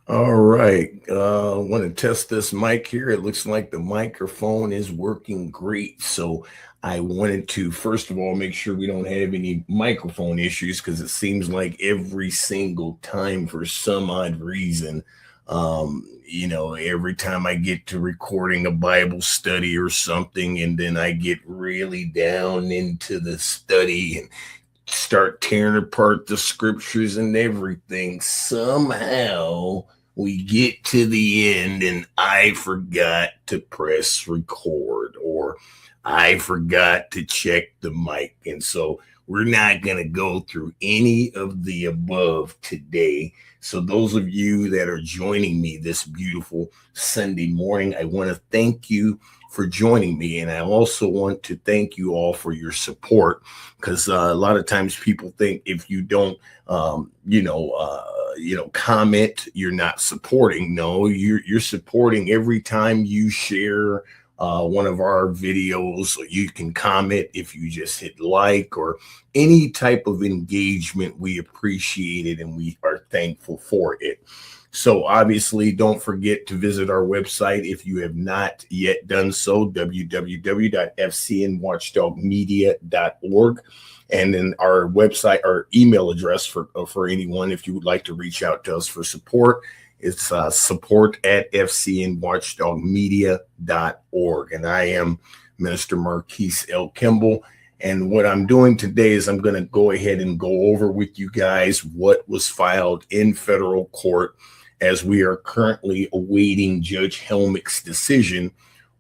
All right. I want to test this mic here. It looks like the microphone is working great. So I wanted to, first of all, make sure we don't have any microphone issues because it seems like every single time, for some odd reason, every time I get to recording a Bible study or something, and then I get really down into the study and start tearing apart the scriptures and everything, somehow we get to the end and I forgot to press record or I forgot to check the mic. And so we're not going to go through any of the above today. So, those of you that are joining me this beautiful Sunday morning, I want to thank you for joining me. And I also want to thank you all for your support because a lot of times people think if you don't, comment, you're not supporting. No, you're supporting every time you share one of our videos. You can comment if you just hit like or any type of engagement. We appreciate it and we are thankful for it. So obviously, don't forget to visit our website if you have not yet done so, www.fcnwatchdogmedia.org. And then our website, our email address for anyone, if you would like to reach out to us for support, it's support at fcnwatchdogmedia.org. And I am Minister Marquise L. Kimble. And what I'm doing today is I'm going to go ahead and go over with you guys what was filed in federal court as we are currently awaiting Judge Helmick's decision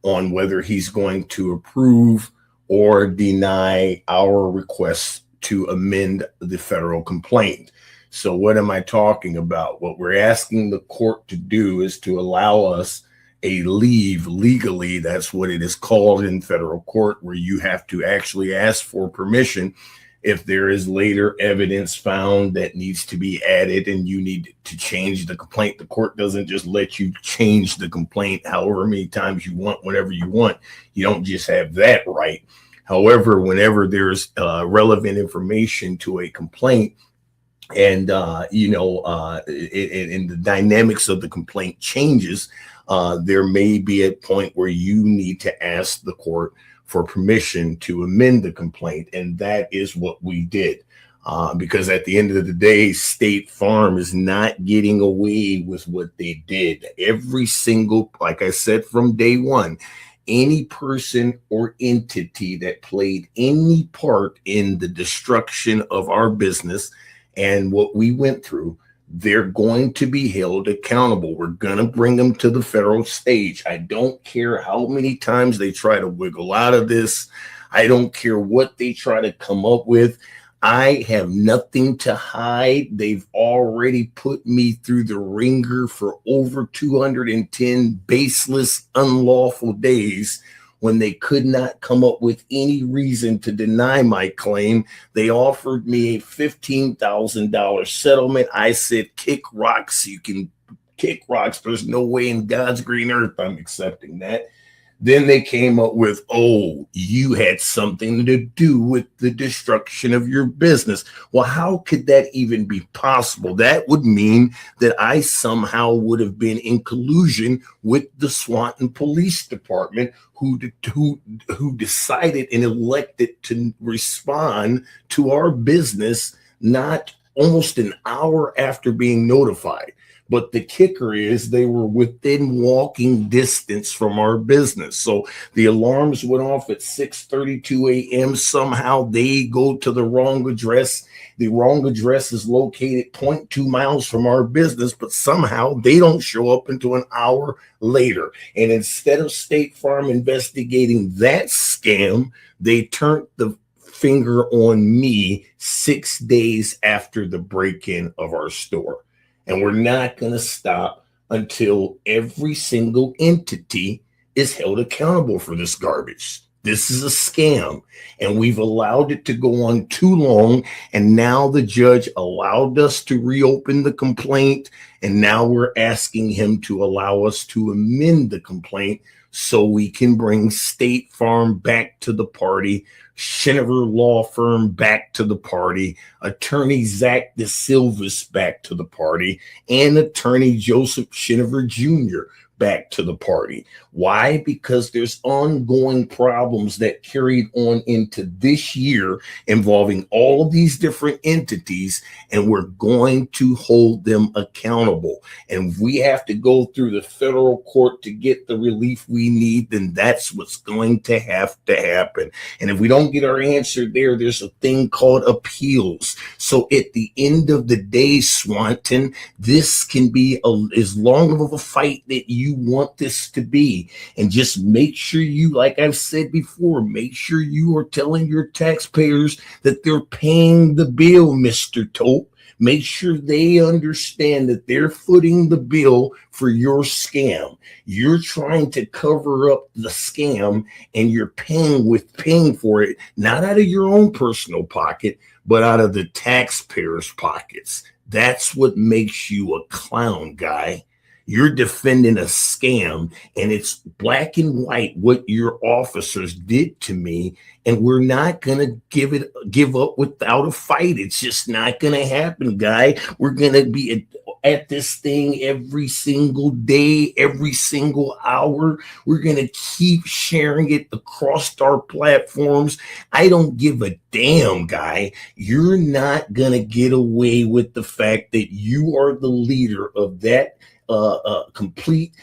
on whether he's going to approve or deny our request to amend the federal complaint. So what am I talking about? What we're asking the court to do is to allow us a leave legally. That's what it is called in federal court, where you have to actually ask for permission if there is later evidence found that needs to be added and you need to change the complaint. The court doesn't just let you change the complaint however many times you want, whenever you want. You don't just have that right. However, whenever there's relevant information to a complaint, and the dynamics of the complaint changes, there may be a point where you need to ask the court for permission to amend the complaint, and that is what we did. Because at the end of the day, State Farm is not getting away with what they did. Every single, like I said from day one, any person or entity that played any part in the destruction of our business and what we went through, they're going to be held accountable. We're going to bring them to the federal stage. I don't care how many times they try to wiggle out of this. I don't care what they try to come up with. I have nothing to hide. They've already put me through the ringer for over 210 baseless, unlawful days. When they could not come up with any reason to deny my claim, they offered me a $15,000 settlement. I said, kick rocks. You can kick rocks. There's no way in God's green earth I'm accepting that. Then they came up with, oh, you had something to do with the destruction of your business. Well, how could that even be possible? That would mean that I somehow would have been in collusion with the SWANTON Police Department, who decided and elected to respond to our business not almost an hour after being notified. But the kicker is they were within walking distance from our business. So the alarms went off at 6:32 a.m. Somehow they go to the wrong address. The wrong address is located 0.2 miles from our business, but somehow they don't show up until an hour later. And instead of State Farm investigating that scam, they turned the finger on me 6 days after the break-in of our store. And we're not going to stop until every single entity is held accountable for this garbage. This is a scam, and we've allowed it to go on too long. And now the judge allowed us to reopen the complaint. And now we're asking him to allow us to amend the complaint so we can bring State Farm back to the party SHINAVER law firm back to the party, attorney Zach DeSilvis back to the party, and attorney Joseph SHINAVER Jr. back to the party. Why? Because there's ongoing problems that carried on into this year involving all of these different entities, and we're going to hold them accountable. And if we have to go through the federal court to get the relief we need, then that's what's going to have to happen. And if we don't get our answer there, there's a thing called appeals. So at the end of the day, SWANTON, this can be as long of a fight that you want this to be. And just make sure you, like I've said before, make sure you are telling your taxpayers that they're paying the bill, Mr. TOEPPE. Make sure they understand that they're footing the bill for your scam. You're trying to cover up the scam, and you're paying for it, not out of your own personal pocket, but out of the taxpayers' pockets. That's what makes you a clown, guy. You're defending a scam, and it's black and white what your officers did to me, and we're not going to give up without a fight. It's just not going to happen, guy. We're going to be at this thing every single day, every single hour. We're going to keep sharing it across our platforms. I don't give a damn, guy. You're not going to get away with the fact that you are the leader of that complete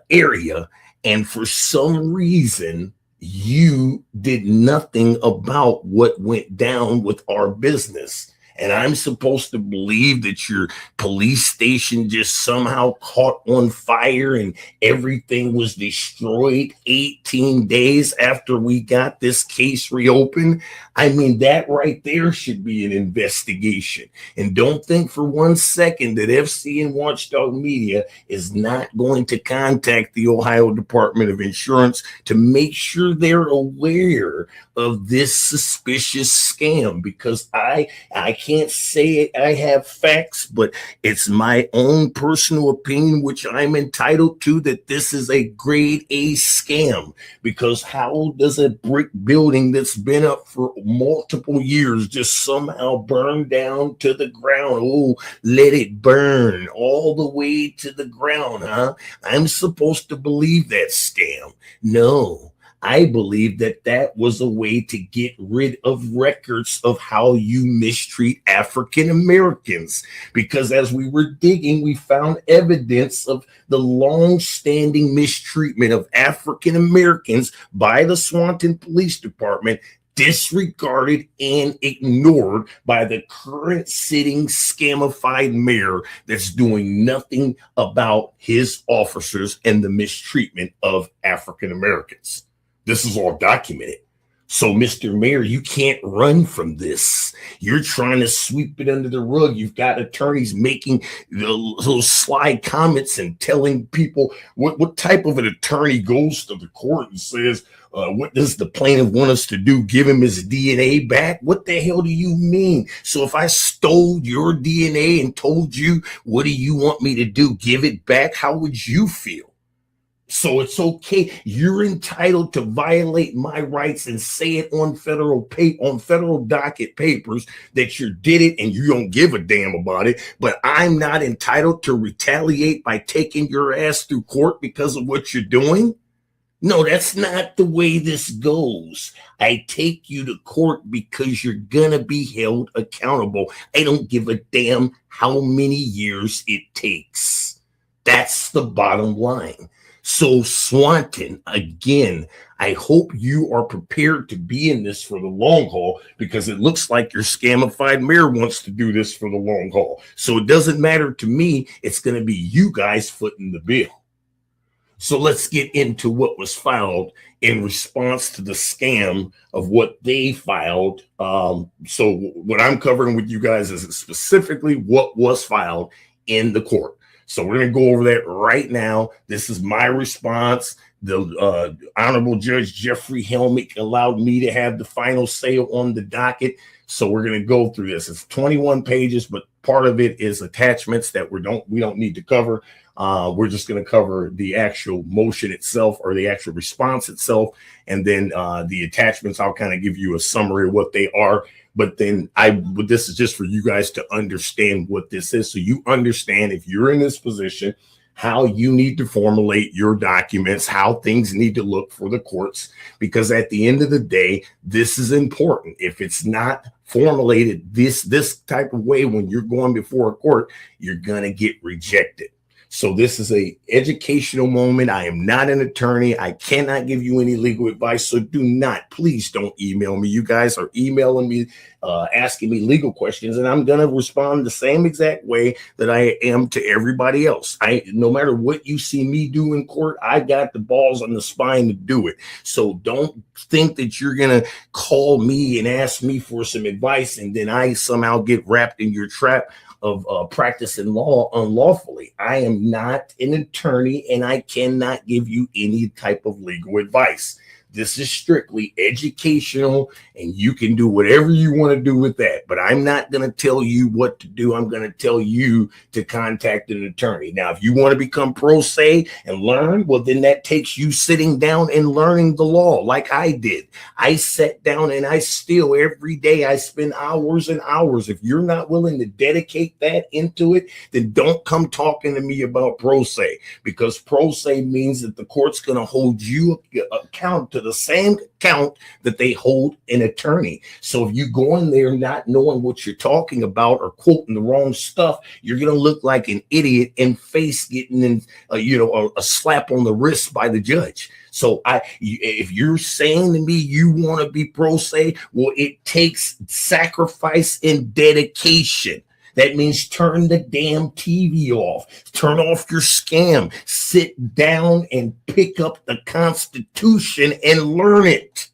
area, and for some reason you did nothing about what went down with our business. And I'm supposed to believe that your police station just somehow caught on fire and everything was destroyed 18 days after we got this case reopened? I mean, that right there should be an investigation. And don't think for 1 second that Fcn Watchdog Media is not going to contact the Ohio Department of Insurance to make sure they're aware of this suspicious scam, because I can't say I have facts, but it's my own personal opinion, which I'm entitled to, that this is a grade A scam. Because how does a brick building that's been up for multiple years just somehow burn down to the ground? Oh, let it burn all the way to the ground, huh? I'm supposed to believe that scam? No. I believe that that was a way to get rid of records of how you mistreat African Americans. Because as we were digging, we found evidence of the long-standing mistreatment of African Americans by the Swanton Police Department, disregarded and ignored by the current sitting scamified mayor that's doing nothing about his officers and the mistreatment of African Americans. This is all documented. So, Mr. Mayor, you can't run from this. You're trying to sweep it under the rug. You've got attorneys making those sly comments and telling people what type of an attorney goes to the court and says, what does the plaintiff want us to do? Give him his DNA back? What the hell do you mean? So if I stole your DNA and told you, what do you want me to do? Give it back? How would you feel? So it's okay. You're entitled to violate my rights and say it on federal docket papers that you did it and you don't give a damn about it. But I'm not entitled to retaliate by taking your ass through court because of what you're doing. No, that's not the way this goes. I take you to court because you're going to be held accountable. I don't give a damn how many years it takes. That's the bottom line. So, Swanton, again, I hope you are prepared to be in this for the long haul, because it looks like your scamified mayor wants to do this for the long haul. So it doesn't matter to me. It's going to be you guys footing the bill. So let's get into what was filed in response to the scam of what they filed. So what I'm covering with you guys is specifically what was filed in the court. So we're going to go over that right now. This is my response. The Honorable Judge Jeffrey Helmick allowed me to have the final say on the docket. So we're going to go through this. It's 21 pages, but part of it is attachments that we don't need to cover. We're just going to cover the actual motion itself, or the actual response itself, and then the attachments. I'll kind of give you a summary of what they are, but then this is just for you guys to understand what this is, so you understand, if you're in this position, how you need to formulate your documents, how things need to look for the courts, because at the end of the day, this is important. If it's not formulated this type of way when you're going before a court, you're going to get rejected. So this is a educational moment. I am not an attorney. I cannot give you any legal advice. So please don't email me. You guys are emailing me, asking me legal questions, and I'm going to respond the same exact way that I am to everybody else. No matter what you see me do in court, I got the balls on the spine to do it. So don't think that you're going to call me and ask me for some advice, and then I somehow get wrapped in your trap of practicing law unlawfully. I am not an attorney, and I cannot give you any type of legal advice. This is strictly educational, and you can do whatever you want to do with that. But I'm not going to tell you what to do. I'm going to tell you to contact an attorney. Now, if you want to become pro se and learn, well, then that takes you sitting down and learning the law like I did. I sat down, and I still, every day, I spend hours and hours. If you're not willing to dedicate that into it, then don't come talking to me about pro se, because pro se means that the court's going to hold you accountable to the same count that they hold an attorney. So if you go in there not knowing what you're talking about or quoting the wrong stuff, you're going to look like an idiot and face getting a slap on the wrist by the judge. So if you're saying to me you want to be pro se, well, it takes sacrifice and dedication. That means turn the damn TV off, turn off your scam, sit down and pick up the Constitution and learn it.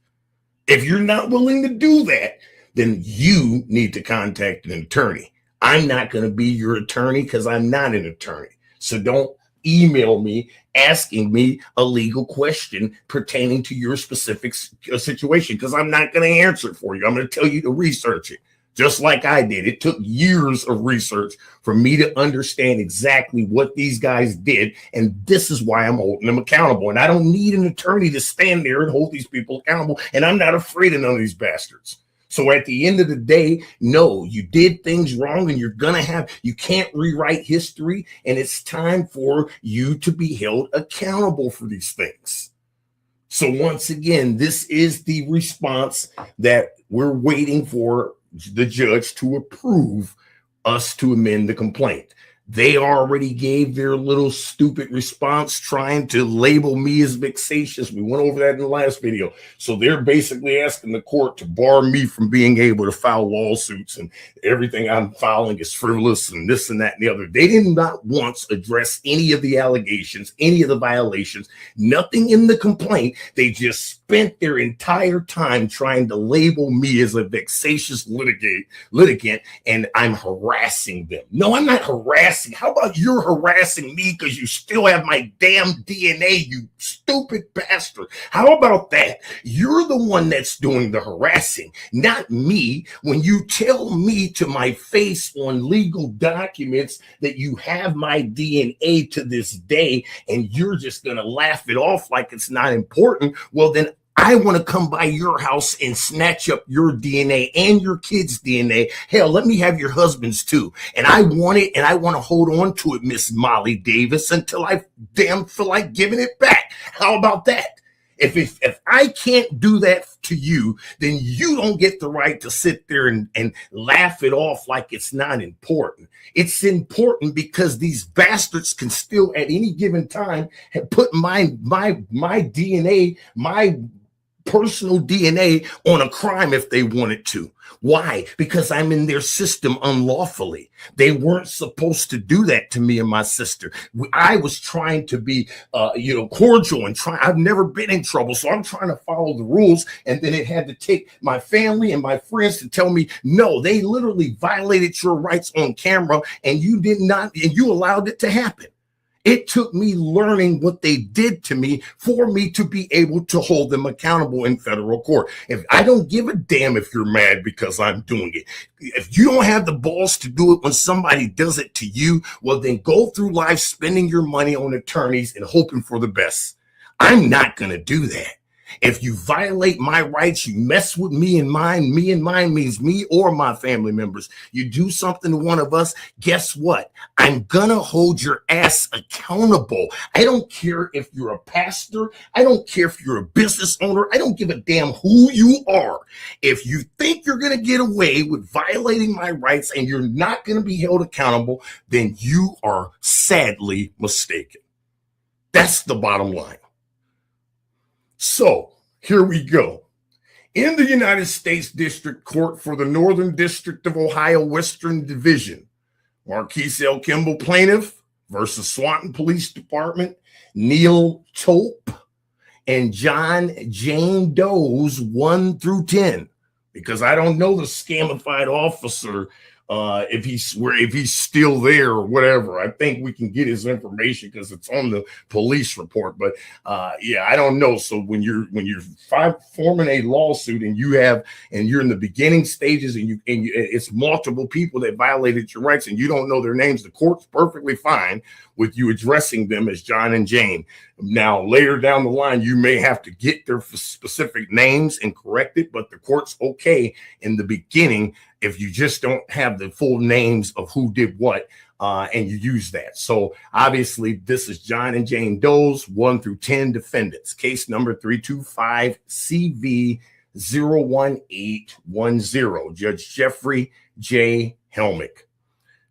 If you're not willing to do that, then you need to contact an attorney. I'm not going to be your attorney because I'm not an attorney. So don't email me asking me a legal question pertaining to your specific situation, because I'm not going to answer it for you. I'm going to tell you to research it. Just like I did. It took years of research for me to understand exactly what these guys did. And this is why I'm holding them accountable. And I don't need an attorney to stand there and hold these people accountable. And I'm not afraid of none of these bastards. So at the end of the day, no, you did things wrong, and you can't rewrite history. And it's time for you to be held accountable for these things. So once again, this is the response that we're waiting for the judge to approve us to amend the complaint. They already gave their little stupid response trying to label me as vexatious. We went over that in the last video. So they're basically asking the court to bar me from being able to file lawsuits, and everything I'm filing is frivolous and this and that and the other. They did not once address any of the allegations, any of the violations, nothing in the complaint. They just spent their entire time trying to label me as a vexatious litigant, and I'm harassing them. No, I'm not harassing. How about you're harassing me because you still have my damn DNA, you stupid bastard? How about that? You're the one that's doing the harassing, not me. When you tell me to my face on legal documents that you have my DNA to this day, and you're just going to laugh it off like it's not important, well, then I want to come by your house and snatch up your DNA and your kids' DNA. Hell, let me have your husband's too. And I want it, and I want to hold on to it, Miss Molly Davis, until I damn feel like giving it back. How about that? If I can't do that to you, then you don't get the right to sit there and laugh it off like it's not important. It's important because these bastards can still at any given time put my DNA, my personal DNA on a crime if they wanted to. Why? Because I'm in their system unlawfully. They weren't supposed to do that to me and my sister. I was trying to be, cordial and I've never been in trouble, so I'm trying to follow the rules. And then it had to take my family and my friends to tell me, no, they literally violated your rights on camera, and you did not, and you allowed it to happen. It took me learning what they did to me for me to be able to hold them accountable in federal court. If I don't give a damn if you're mad because I'm doing it, if you don't have the balls to do it when somebody does it to you, well, then go through life spending your money on attorneys and hoping for the best. I'm not going to do that. If you violate my rights, you mess with me and mine means me or my family members. You do something to one of us, guess what? I'm gonna hold your ass accountable. I don't care if you're a pastor. I don't care if you're a business owner. I don't give a damn who you are. If you think you're gonna get away with violating my rights and you're not gonna be held accountable, then you are sadly mistaken. That's the bottom line. So here we go. In the United States District Court for the Northern District of Ohio, Western Division, Marquise L. Kimble plaintiff versus Swanton Police Department, Neil TOEPPE and John Jane Doe's 1 through 10. Because I don't know the scamified officer if he's still there or whatever. I think we can get his information because it's on the police report. But yeah, I don't know. So when you're forming a lawsuit and you're in the beginning stages and it's multiple people that violated your rights and you don't know their names, the court's perfectly fine with you addressing them as John and Jane. Now, later down the line, you may have to get their specific names and correct it, but the court's okay in the beginning if you just don't have the full names of who did what, and you use that. So obviously, this is John and Jane Doe's 1 through 10 defendants. Case number 325 CV 01810. Judge Jeffrey J. Helmick.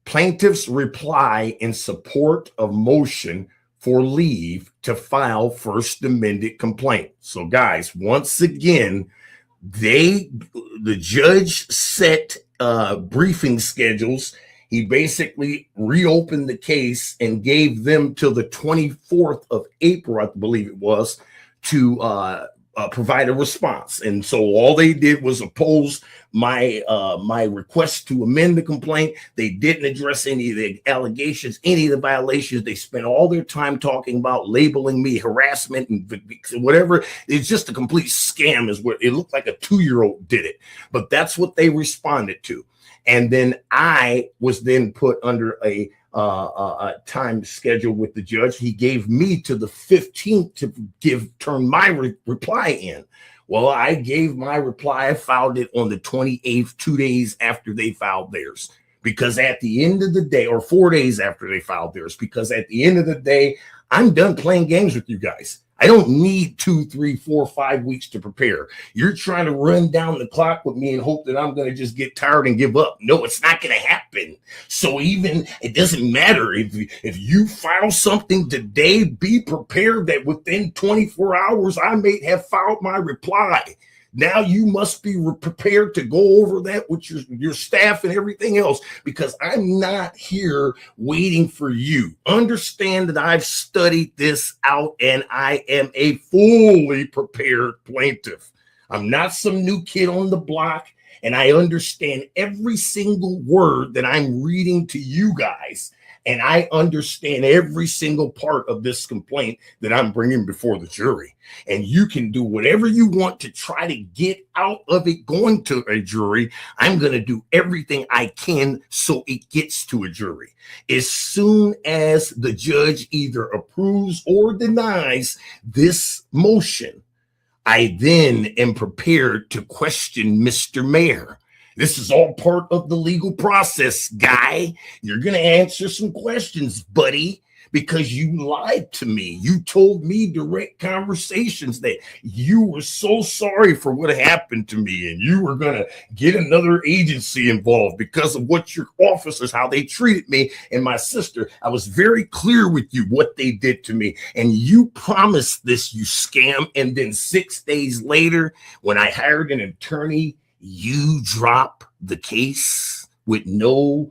Plaintiff's reply in support of motion for leave to file first amended complaint. So guys, once again, the judge set briefing schedules. He basically reopened the case and gave them till the 24th of April, I believe it was, to provide a response. And so all they did was oppose my request to amend the complaint. They didn't address any of the allegations, any of the violations. They spent all their time talking about labeling me harassment and whatever. It's just a complete scam is what it looked like. A 2-year-old did it, but that's what they responded to. And then I was then put under a time schedule with the judge. He gave me to the 15th to turn my reply in. Well, I gave my reply. I filed it on the 28th, 2 days after they filed theirs. Because at the end of the day, or 4 days after they filed theirs, because at the end of the day, I'm done playing games with you guys. I don't need 2, 3, 4, 5 weeks to prepare. You're trying to run down the clock with me and hope that I'm going to just get tired and give up. No, it's not going to happen. So even it doesn't matter if you file something today, be prepared that within 24 hours, I may have filed my reply. Now you must be prepared to go over that with your staff and everything else, because I'm not here waiting for you. Understand that I've studied this out and I am a fully prepared plaintiff. I'm not some new kid on the block, and I understand every single word that I'm reading to you guys. And I understand every single part of this complaint that I'm bringing before the jury. And you can do whatever you want to try to get out of it going to a jury. I'm going to do everything I can so it gets to a jury. As soon as the judge either approves or denies this motion, I then am prepared to question Mr. Mayor. This is all part of the legal process, guy. You're going to answer some questions, buddy, because you lied to me. You told me direct conversations that you were so sorry for what happened to me and you were going to get another agency involved because of what your officers, how they treated me and my sister. I was very clear with you what they did to me, and you promised this, you scam. And then 6 days later, when I hired an attorney, you drop the case with no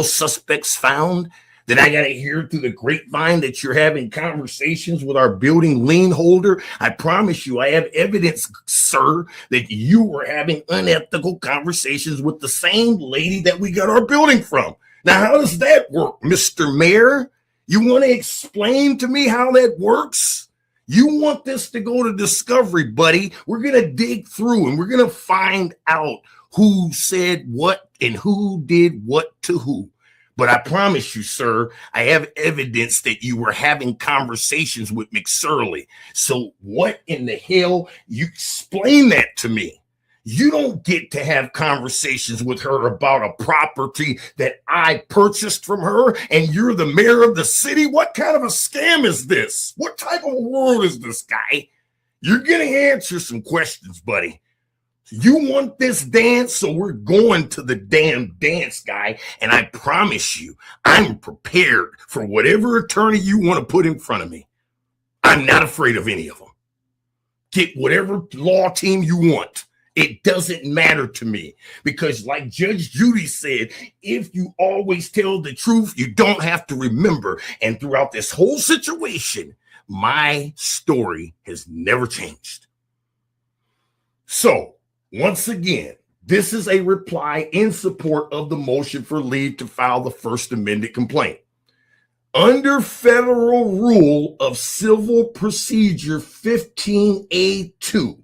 suspects found. Then I got to hear through the grapevine that you're having conversations with our building lien holder. I promise you, I have evidence, sir, that you were having unethical conversations with the same lady that we got our building from. Now, how does that work, Mr. Mayor? You want to explain to me how that works? You want this to go to discovery, buddy. We're going to dig through and we're going to find out who said what and who did what to who. But I promise you, sir, I have evidence that you were having conversations with McSorley. So what in the hell? You explain that to me. You don't get to have conversations with her about a property that I purchased from her, and you're the mayor of the city. What kind of a scam is this? What type of world is this, guy? You're going to answer some questions, buddy. You want this dance, so we're going to the damn dance, guy. And I promise you, I'm prepared for whatever attorney you want to put in front of me. I'm not afraid of any of them. Get whatever law team you want. It doesn't matter to me, because like Judge Judy said, if you always tell the truth, you don't have to remember. And throughout this whole situation, my story has never changed. So once again, this is a reply in support of the motion for leave to file the first amended complaint. Under Federal Rule of Civil Procedure 15A2,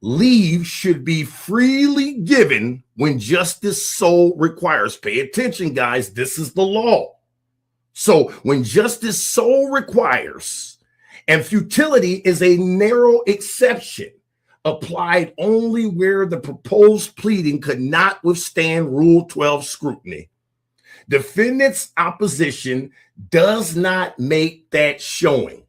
leave should be freely given when justice so requires. Pay attention, guys. This is the law. So when justice so requires, and futility is a narrow exception applied only where the proposed pleading could not withstand Rule 12 scrutiny. Defendant's opposition does not make that showing.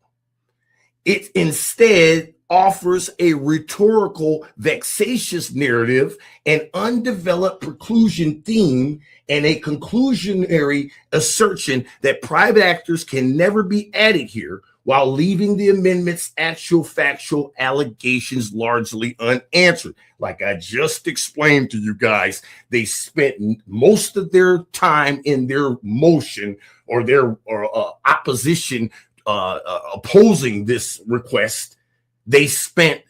It instead offers a rhetorical, vexatious narrative, an undeveloped preclusion theme, and a conclusionary assertion that private actors can never be added here, while leaving the amendment's actual factual allegations largely unanswered. Like I just explained to you guys, they spent most of their time in their motion or their opposition opposing this request. They spent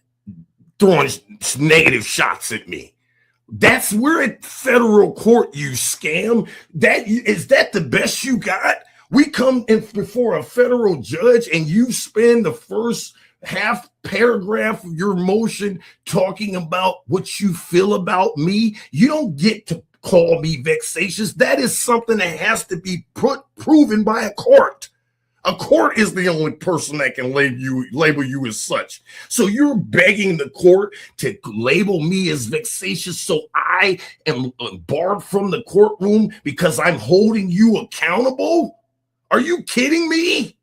throwing negative shots at me. That's where at federal court, you scam. Is that the best you got? We come in before a federal judge and you spend the first half paragraph of your motion talking about what you feel about me. You don't get to call me vexatious. That is something that has to be proven by a court. A court is the only person that can label you as such. So you're begging the court to label me as vexatious so I am barred from the courtroom because I'm holding you accountable? Are you kidding me?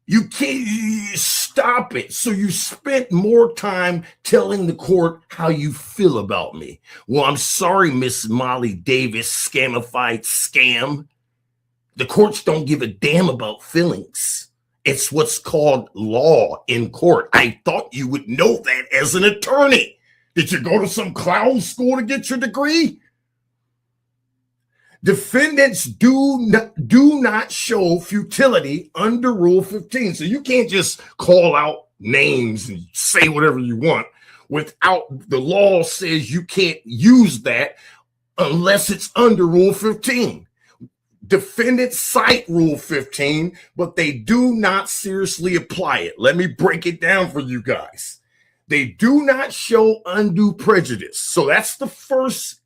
You can't stop it. So you spent more time telling the court how you feel about me. Well, I'm sorry, Miss Molly Davis, scamified scam. The courts don't give a damn about feelings. It's what's called law in court. I thought you would know that as an attorney. Did you go to some clown school to get your degree? Defendants do not show futility under Rule 15. So you can't just call out names and say whatever you want without the law says you can't use that unless it's under Rule 15. Defendants cite Rule 15, but they do not seriously apply it. Let me break it down for you guys. They do not show undue prejudice. So that's the first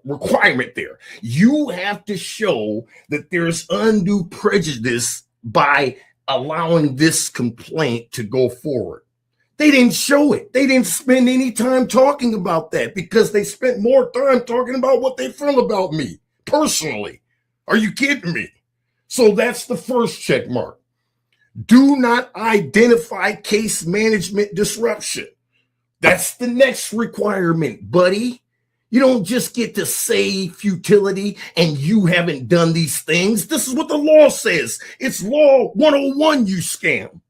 requirement there. You have to show that there's undue prejudice by allowing this complaint to go forward. They didn't show it. They didn't spend any time talking about that because they spent more time talking about what they feel about me personally. Are you kidding me? So that's the first check mark. Do not identify case management disruption. That's the next requirement, buddy. You don't just get to say futility and you haven't done these things. This is what the law says. It's law 101, you scam.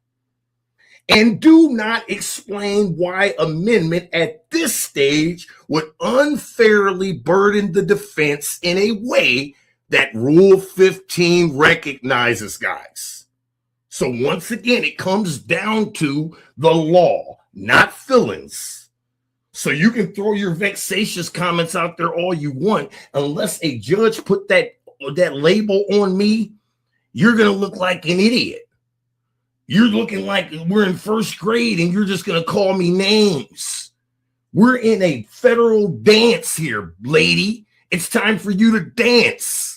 And do not explain why amendment at this stage would unfairly burden the defense in a way that Rule 15 recognizes, guys. So once again, it comes down to the law, not feelings. So you can throw your vexatious comments out there all you want. Unless a judge put that label on me, you're going to look like an idiot. You're looking like we're in first grade and you're just going to call me names. We're in a federal dance here, lady. It's time for you to dance.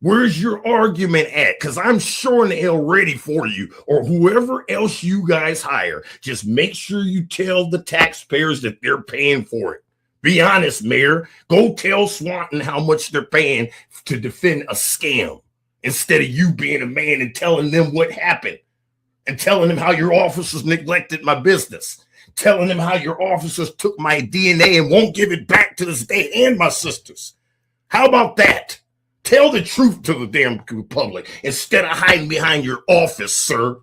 Where's your argument at? Because I'm sure in the hell ready for you, or whoever else you guys hire. Just make sure you tell the taxpayers that they're paying for it. Be honest, Mayor. Go tell Swanton how much they're paying to defend a scam, instead of you being a man and telling them what happened and telling them how your officers neglected my business, telling them how your officers took my DNA and won't give it back to this day, and my sisters. How about that? Tell the truth to the damn public instead of hiding behind your office, sir.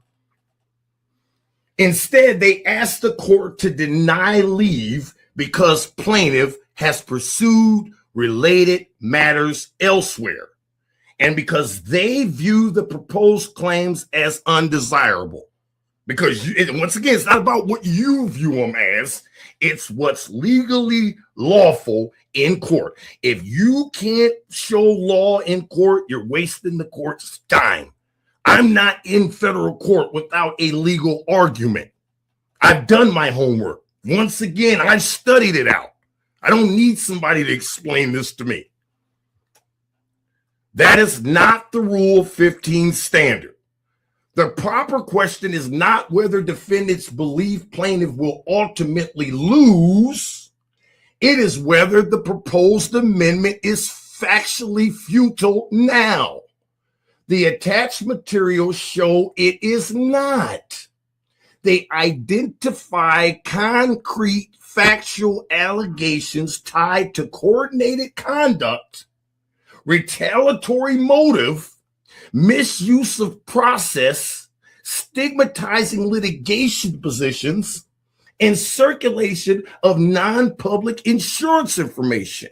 Instead, they asked the court to deny leave because plaintiff has pursued related matters elsewhere, and because they view the proposed claims as undesirable. Because once again, it's not about what you view them as. It's what's legally lawful in court. If you can't show law in court, you're wasting the court's time. I'm not in federal court without a legal argument. I've done my homework. Once again, I studied it out. I don't need somebody to explain this to me. That is not the Rule 15 standard. The proper question is not whether defendants believe plaintiff will ultimately lose. It is whether the proposed amendment is factually futile now. The attached materials show it is not. They identify concrete factual allegations tied to coordinated conduct, retaliatory motive, misuse of process, stigmatizing litigation positions, and circulation of non-public insurance information,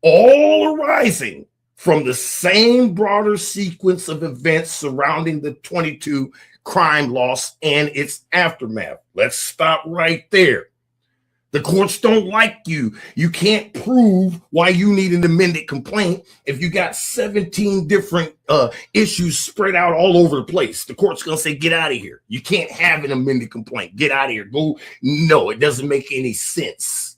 all arising from the same broader sequence of events surrounding the 22 crime loss and its aftermath. Let's stop right there. The courts don't like you. You can't prove why you need an amended complaint if you got 17 different issues spread out all over the place. The court's going to say, get out of here. You can't have an amended complaint. Get out of here. Go. No, it doesn't make any sense.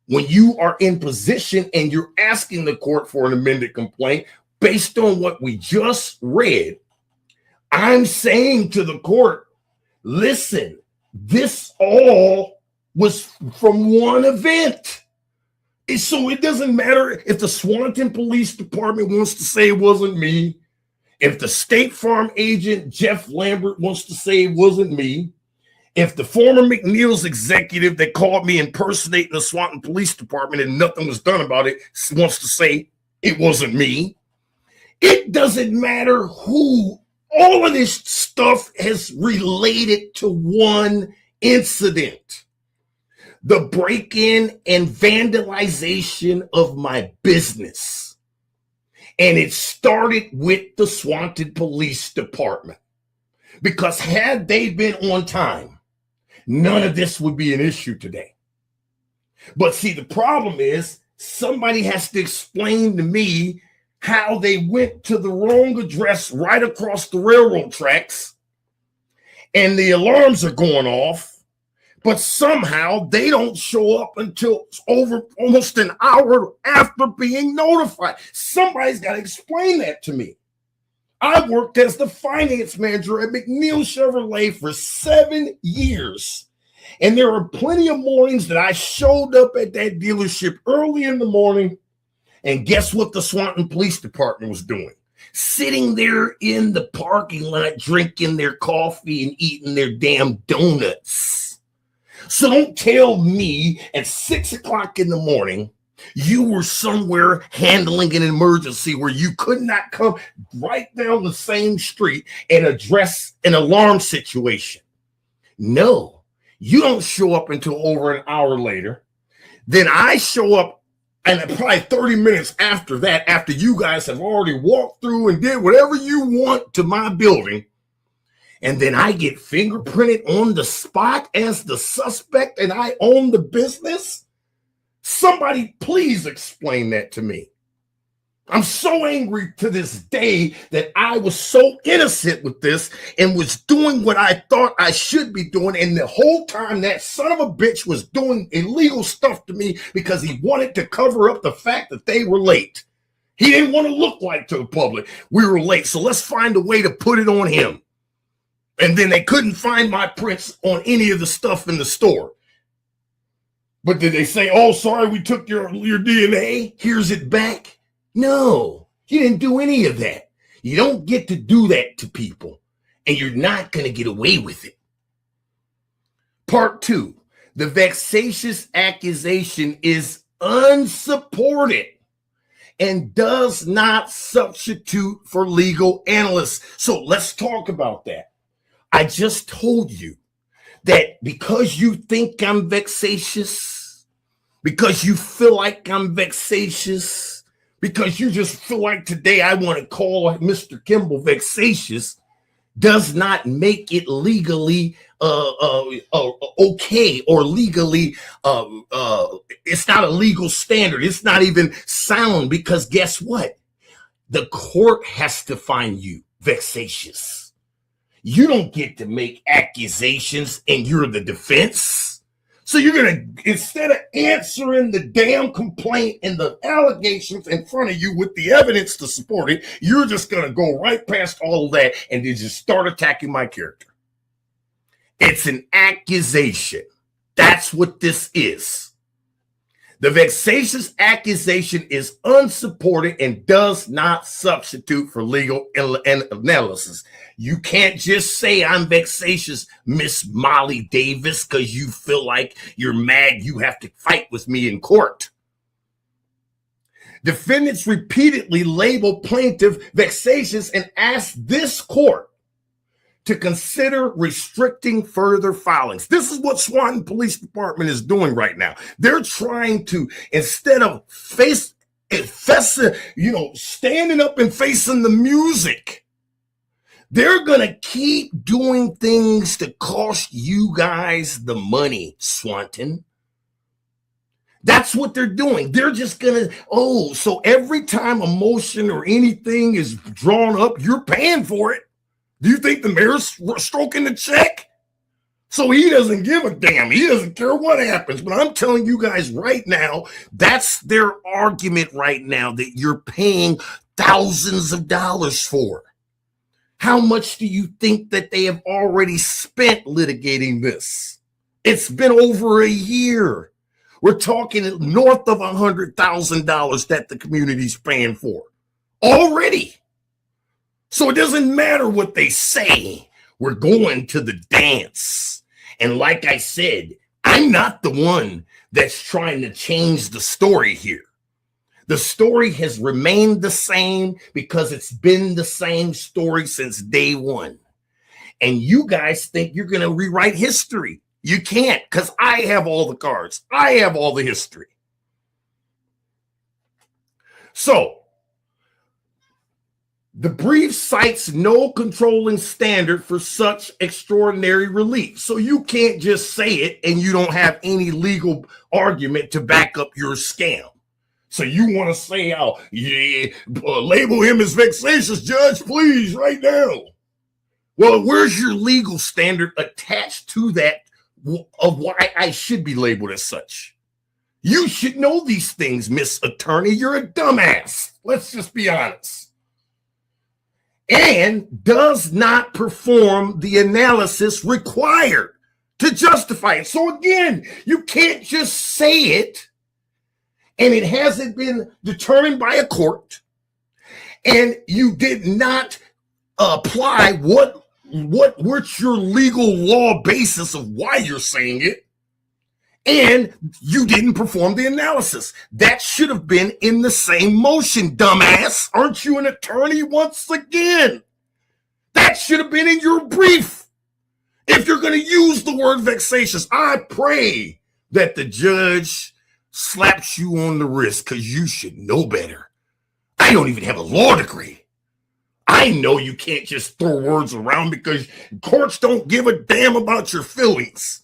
When you are in position and you're asking the court for an amended complaint based on what we just read, I'm saying to the court, listen, this all was from one event. So it doesn't matter if the Swanton Police Department wants to say it wasn't me, if the State Farm agent Jeff Lambert wants to say it wasn't me, if the former McNeil's executive that called me impersonating the Swanton Police Department and nothing was done about it wants to say it wasn't me. It doesn't matter who. All of this stuff has related to one incident. The break-in and vandalization of my business. And it started with the Swanton Police Department. Because had they been on time, none of this would be an issue today. But see, the problem is somebody has to explain to me how they went to the wrong address right across the railroad tracks and the alarms are going off. But somehow they don't show up until over almost an hour after being notified. Somebody's got to explain that to me. I worked as the finance manager at McNeil Chevrolet for 7 years. And there are plenty of mornings that I showed up at that dealership early in the morning. And guess what the Swanton Police Department was doing? Sitting there in the parking lot, drinking their coffee and eating their damn donuts. So don't tell me at 6 o'clock in the morning, you were somewhere handling an emergency where you could not come right down the same street and address an alarm situation. No, you don't show up until over an hour later. Then I show up and probably 30 minutes after that, after you guys have already walked through and did whatever you want to my building. and then I get fingerprinted on the spot as the suspect and I own the business? Somebody please explain that to me. I'm so angry to this day that I was so innocent with this and was doing what I thought I should be doing. And the whole time that son of a bitch was doing illegal stuff to me because he wanted to cover up the fact that they were late. He didn't want to look like to the public we were late. So let's find a way to put it on him. And then they couldn't find my prints on any of the stuff in the store. But did they say, oh, sorry, we took your DNA. Here's it back. No, he didn't do any of that. You don't get to do that to people, and you're not going to get away with it. Part 2, the vexatious accusation is unsupported and does not substitute for legal analysis. So let's talk about that. I just told you that because you think I'm vexatious, because you feel like I'm vexatious, because you just feel like today I want to call Mr. Kimble vexatious, does not make it legally okay or legally, it's not a legal standard. It's not even sound because guess what? The court has to find you vexatious. You don't get to make accusations and you're the defense. So you're going to, instead of answering the damn complaint and the allegations in front of you with the evidence to support it, you're just going to go right past all of that and then just start attacking my character. It's an accusation. That's what this is. The vexatious accusation is unsupported and does not substitute for legal analysis. You can't just say I'm vexatious, Miss Molly Davis, because you feel like you're mad you have to fight with me in court. Defendants repeatedly label plaintiff vexatious and ask this court to consider restricting further filings. This is what SWANTON Police Department is doing right now. They're trying to, instead of standing up and facing the music, they're going to keep doing things to cost you guys the money, SWANTON. That's what they're doing. They're just going to, so every time a motion or anything is drawn up, you're paying for it. Do you think the mayor's stroking the check? So he doesn't give a damn. He doesn't care what happens. But I'm telling you guys right now, that's their argument right now that you're paying thousands of dollars for. How much do you think that they have already spent litigating this? It's been over a year. We're talking north of $100,000 that the community's paying for already. So it doesn't matter what they say. We're going to the dance. And like I said, I'm not the one that's trying to change the story here. The story has remained the same because it's been the same story since day one. And you guys think you're going to rewrite history. You can't, because I have all the cards. I have all the history. So, the brief cites no controlling standard for such extraordinary relief. So you can't just say it and you don't have any legal argument to back up your scam. So you want to say, label him as vexatious, judge, please, right now. Well, where's your legal standard attached to that of why I should be labeled as such? You should know these things, Miss Attorney. You're a dumbass. Let's just be honest. And does not perform the analysis required to justify it. So again, you can't just say it and it hasn't been determined by a court and you did not apply what's your legal law basis of why you're saying it, and you didn't perform the analysis. That should have been in the same motion, dumbass. Aren't you an attorney once again? That should have been in your brief. If you're going to use the word vexatious, I pray that the judge slaps you on the wrist because you should know better. I don't even have a law degree. I know you can't just throw words around because courts don't give a damn about your feelings.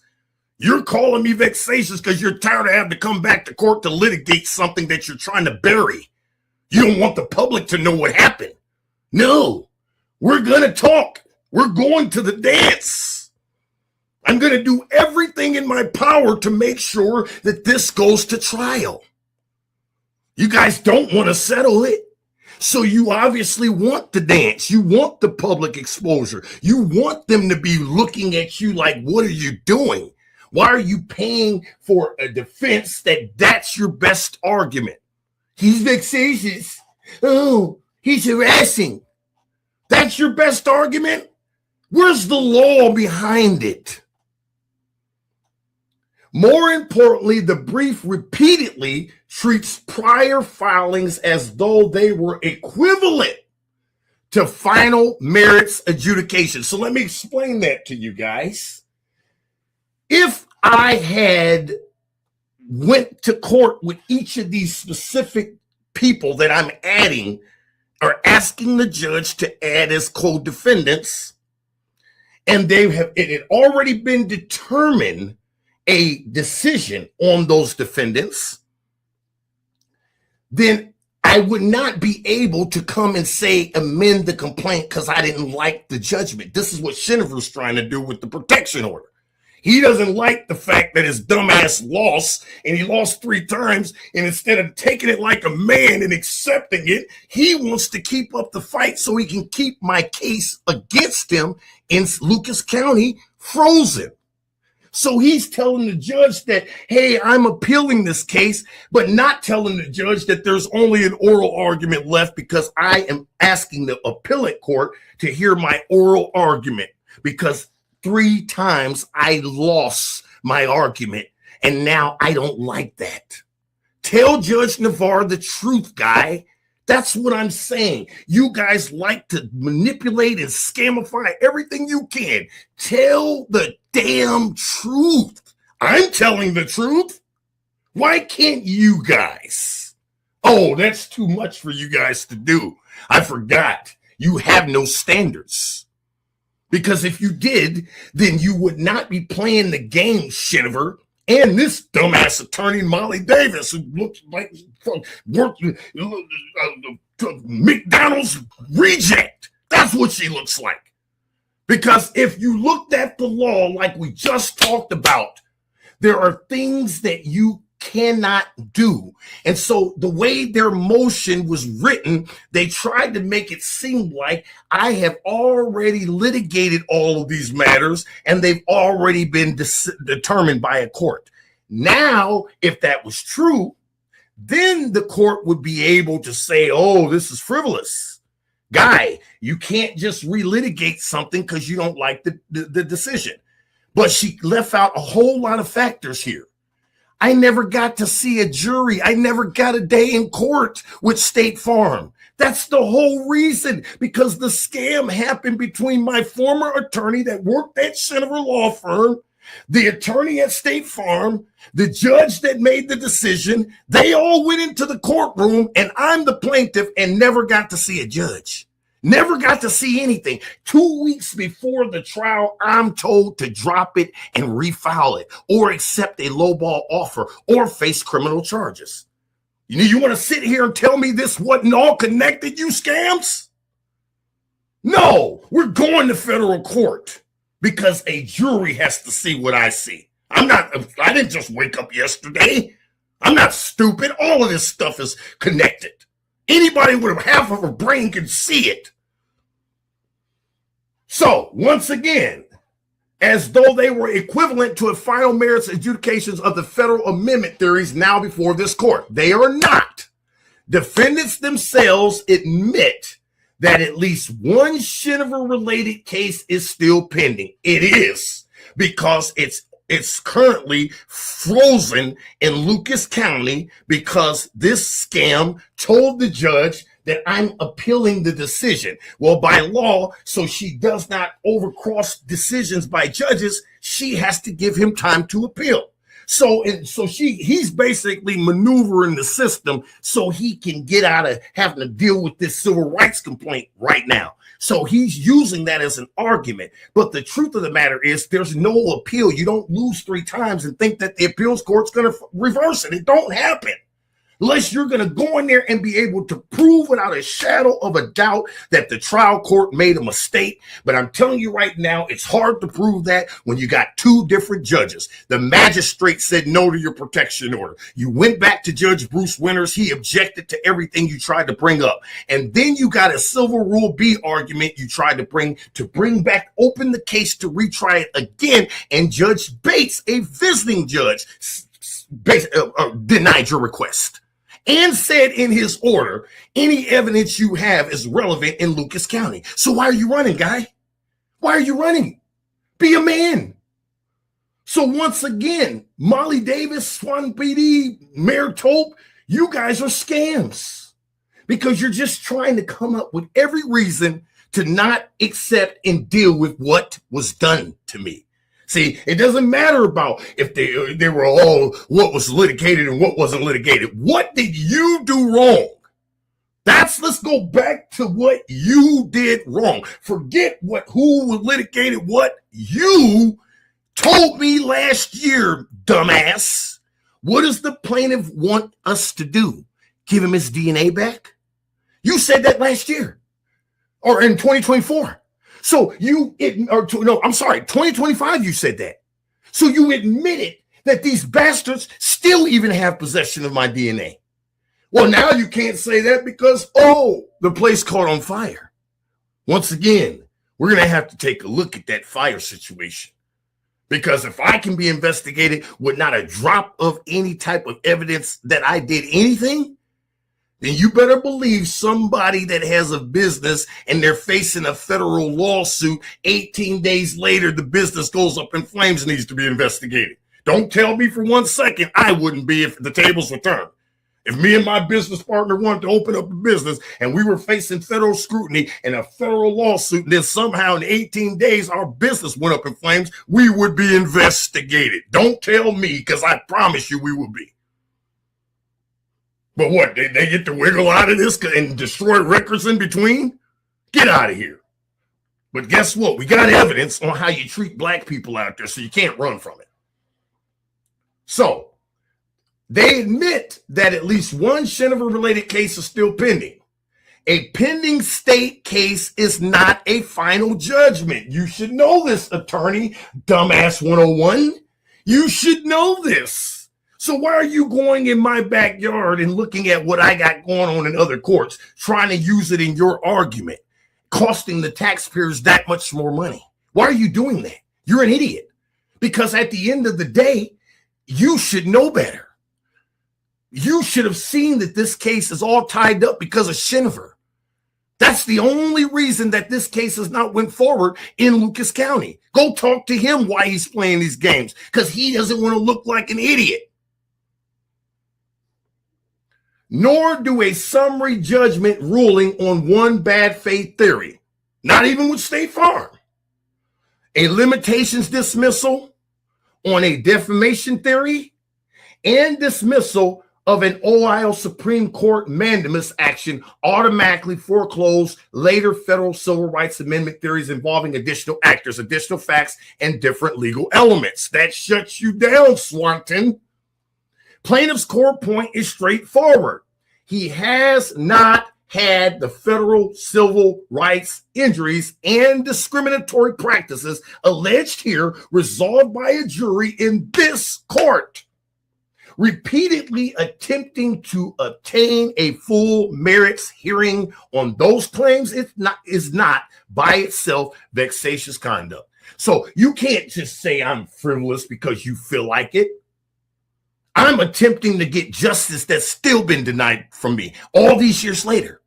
You're calling me vexatious because you're tired of having to come back to court to litigate something that you're trying to bury. You don't want the public to know what happened. No, we're going to talk. We're going to the dance. I'm going to do everything in my power to make sure that this goes to trial. You guys don't want to settle it. So you obviously want the dance. You want the public exposure. You want them to be looking at you like, what are you doing? Why are you paying for a defense that's your best argument? He's vexatious. Oh, he's harassing. That's your best argument? Where's the law behind it? More importantly, the brief repeatedly treats prior filings as though they were equivalent to final merits adjudication. So let me explain that to you guys. If I had went to court with each of these specific people that I'm adding or asking the judge to add as co-defendants, and it had already been determined a decision on those defendants, then I would not be able to come and say amend the complaint because I didn't like the judgment. This is what SHINAVER's trying to do with the protection order. He doesn't like the fact that his dumbass lost, and he lost 3 times, and instead of taking it like a man and accepting it, he wants to keep up the fight so he can keep my case against him in Lucas County frozen. So he's telling the judge that, hey, I'm appealing this case, but not telling the judge that there's only an oral argument left because I am asking the appellate court to hear my oral argument because 3 times I lost my argument, and now I don't like that. Tell Judge Navarre the truth, guy. That's what I'm saying. You guys like to manipulate and scamify everything you can. Tell the damn truth. I'm telling the truth. Why can't you guys? Oh, that's too much for you guys to do. I forgot. You have no standards. Because if you did, then you would not be playing the game, SHINAVER, and this dumbass attorney, Molly Davis, who looks like worked McDonald's reject. That's what she looks like. Because if you looked at the law like we just talked about, there are things that you cannot do. And so the way their motion was written, they tried to make it seem like I have already litigated all of these matters and they've already been determined by a court. Now, if that was true, then the court would be able to say, oh, this is frivolous. Guy, you can't just relitigate something because you don't like the decision. But she left out a whole lot of factors here. I never got to see a jury. I never got a day in court with State Farm. That's the whole reason, because the scam happened between my former attorney that worked at SHINAVER Law Firm, the attorney at State Farm, the judge that made the decision. They all went into the courtroom, and I'm the plaintiff and never got to see a judge. Never got to see anything. 2 weeks before the trial, I'm told to drop it and refile it or accept a lowball offer or face criminal charges. You want to sit here and tell me this wasn't all connected, you scams? No, we're going to federal court because a jury has to see what I see. I didn't just wake up yesterday. I'm not stupid. All of this stuff is connected. Anybody with half of a brain can see it. So, once again, as though they were equivalent to a final merits adjudications of the federal amendment theories now before this court. They are not. Defendants themselves admit that at least one SHINAVER-related case is still pending. It is, because it's currently frozen in Lucas County because this scam told the judge that I'm appealing the decision. Well, by law, so she does not overcross decisions by judges, she has to give him time to appeal. So he's basically maneuvering the system so he can get out of having to deal with this civil rights complaint right now. So he's using that as an argument. But the truth of the matter is there's no appeal. You don't lose 3 times and think that the appeals court's going to reverse it. It don't happen. Unless you're going to go in there and be able to prove without a shadow of a doubt that the trial court made a mistake. But I'm telling you right now, it's hard to prove that when you got 2 different judges. The magistrate said no to your protection order. You went back to Judge Bruce Winters. He objected to everything you tried to bring up. And then you got a Civil Rule B argument you tried to bring back, open the case to retry it again. And Judge Bates, a visiting judge, denied your request. And said in his order, any evidence you have is relevant in Lucas County. So why are you running, guy? Why are you running? Be a man. So once again, Molly Davis, Swan PD, Mayor TOEPPE, you guys are scams because you're just trying to come up with every reason to not accept and deal with what was done to me. See, it doesn't matter about if they were all what was litigated and what wasn't litigated. What did you do wrong? Let's go back to what you did wrong. Forget who litigated what. You told me last year, dumbass. What does the plaintiff want us to do? Give him his DNA back? You said that last year or in 2024. So 2025, you said that. So you admitted that these bastards still even have possession of my DNA. Well, now you can't say that because, the place caught on fire. Once again, we're going to have to take a look at that fire situation. Because if I can be investigated with not a drop of any type of evidence that I did anything, then you better believe somebody that has a business and they're facing a federal lawsuit, 18 days later, the business goes up in flames and needs to be investigated. Don't tell me for 1 second I wouldn't be if the tables were turned. If me and my business partner wanted to open up a business and we were facing federal scrutiny and a federal lawsuit, and then somehow in 18 days our business went up in flames, we would be investigated. Don't tell me, because I promise you we will be. But what, they get to wiggle out of this and destroy records in between? Get out of here. But guess what? We got evidence on how you treat black people out there, so you can't run from it. So, they admit that at least one SHINAVER-related case is still pending. A pending state case is not a final judgment. You should know this, attorney, dumbass 101. You should know this. So why are you going in my backyard and looking at what I got going on in other courts, trying to use it in your argument, costing the taxpayers that much more money? Why are you doing that? You're an idiot. Because at the end of the day, you should know better. You should have seen that this case is all tied up because of SHINAVER. That's the only reason that this case has not went forward in Lucas County. Go talk to him why he's playing these games, because he doesn't want to look like an idiot. Nor do a summary judgment ruling on one bad faith theory, not even with State Farm, a limitations dismissal on a defamation theory, and dismissal of an Ohio Supreme Court mandamus action automatically foreclose later federal civil rights amendment theories involving additional actors, additional facts, and different legal elements. That shuts you down, SWANTON. Plaintiff's core point is straightforward. He has not had the federal civil rights injuries and discriminatory practices alleged here resolved by a jury in this court. Repeatedly attempting to obtain a full merits hearing on those claims is not by itself vexatious conduct. So you can't just say I'm frivolous because you feel like it. I'm attempting to get justice that's still been denied from me all these years later.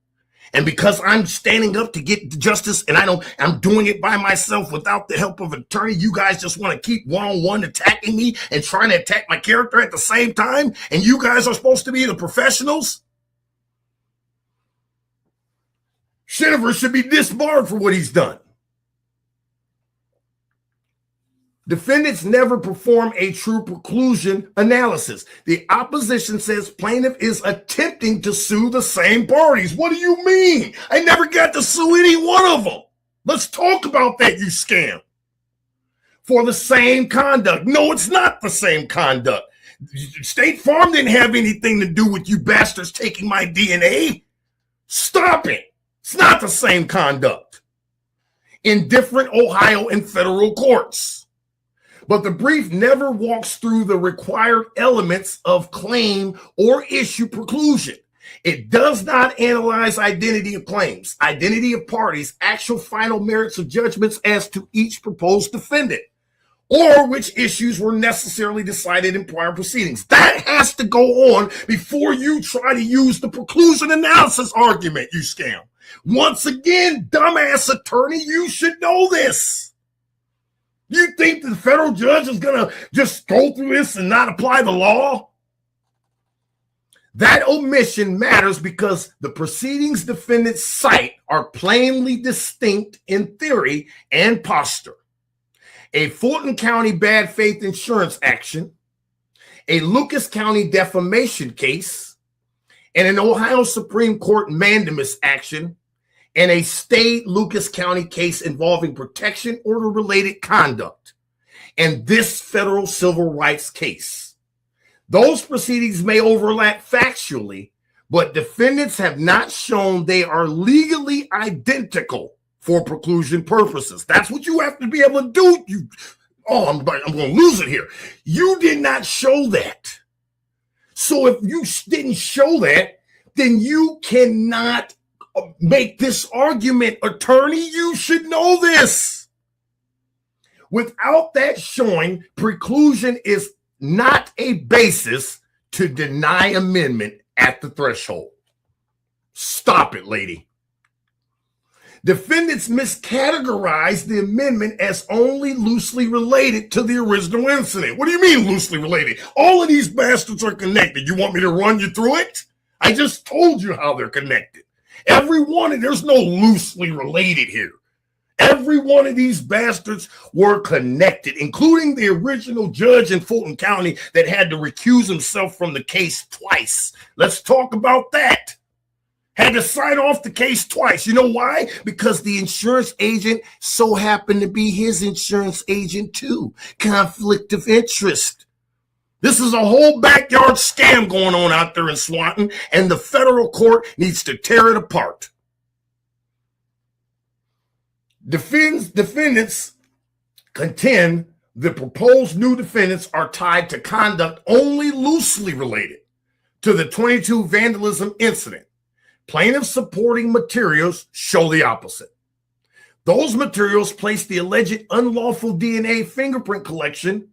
And because I'm standing up to get justice and I'm doing it by myself without the help of an attorney, you guys just want to keep one-on-one attacking me and trying to attack my character at the same time. And you guys are supposed to be the professionals. SHINAVER should be disbarred for what he's done. Defendants never perform a true preclusion analysis. The opposition says plaintiff is attempting to sue the same parties. What do you mean? I never got to sue any one of them. Let's talk about that, you scam. For the same conduct. No, it's not the same conduct. State Farm didn't have anything to do with you bastards taking my DNA. Stop it. It's not the same conduct. In different Ohio and federal courts. But the brief never walks through the required elements of claim or issue preclusion. It does not analyze identity of claims, identity of parties, actual final merits of judgments as to each proposed defendant, or which issues were necessarily decided in prior proceedings. That has to go on before you try to use the preclusion analysis argument, you scam. Once again, dumbass attorney, you should know this. You think the federal judge is going to just go through this and not apply the law? That omission matters because the proceedings defendants cite are plainly distinct in theory and posture. A Fulton County bad faith insurance action, a Lucas County defamation case, and an Ohio Supreme Court mandamus action, and a state Lucas County case involving protection order related conduct, and this federal civil rights case. Those proceedings may overlap factually, but defendants have not shown they are legally identical for preclusion purposes. That's what you have to be able to do. I'm going to lose it here. You did not show that. So if you didn't show that, then you cannot make this argument, attorney. You should know this. Without that showing, preclusion is not a basis to deny amendment at the threshold. Stop it, lady. Defendants miscategorize the amendment as only loosely related to the original incident. What do you mean loosely related? All of these bastards are connected. You want me to run you through it? I just told you how they're connected. Every one, and there's no loosely related here. Every one of these bastards were connected, including the original judge in Fulton County that had to recuse himself from the case twice. Let's talk about that. Had to sign off the case twice. You know why? Because the insurance agent so happened to be his insurance agent too. Conflict of interest. This is a whole backyard scam going on out there in Swanton, and the federal court needs to tear it apart. Defendants contend the proposed new defendants are tied to conduct only loosely related to the 22 vandalism incident. Plaintiff supporting materials show the opposite. Those materials place the alleged unlawful DNA fingerprint collection,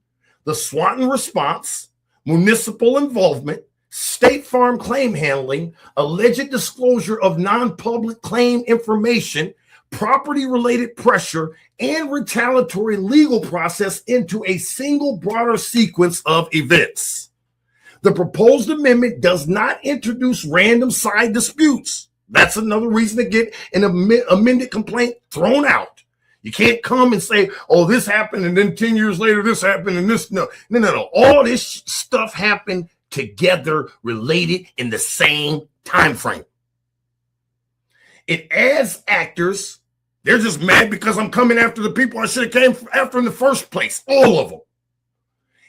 the Swanton response, municipal involvement, State Farm claim handling, alleged disclosure of non-public claim information, property-related pressure, and retaliatory legal process into a single broader sequence of events. The proposed amendment does not introduce random side disputes. That's another reason to get an amended complaint thrown out. You can't come and say, oh, this happened, and then 10 years later, this happened, and this. No. All this stuff happened together, related in the same time frame. It adds actors. They're just mad because I'm coming after the people I should have came after in the first place. All of them.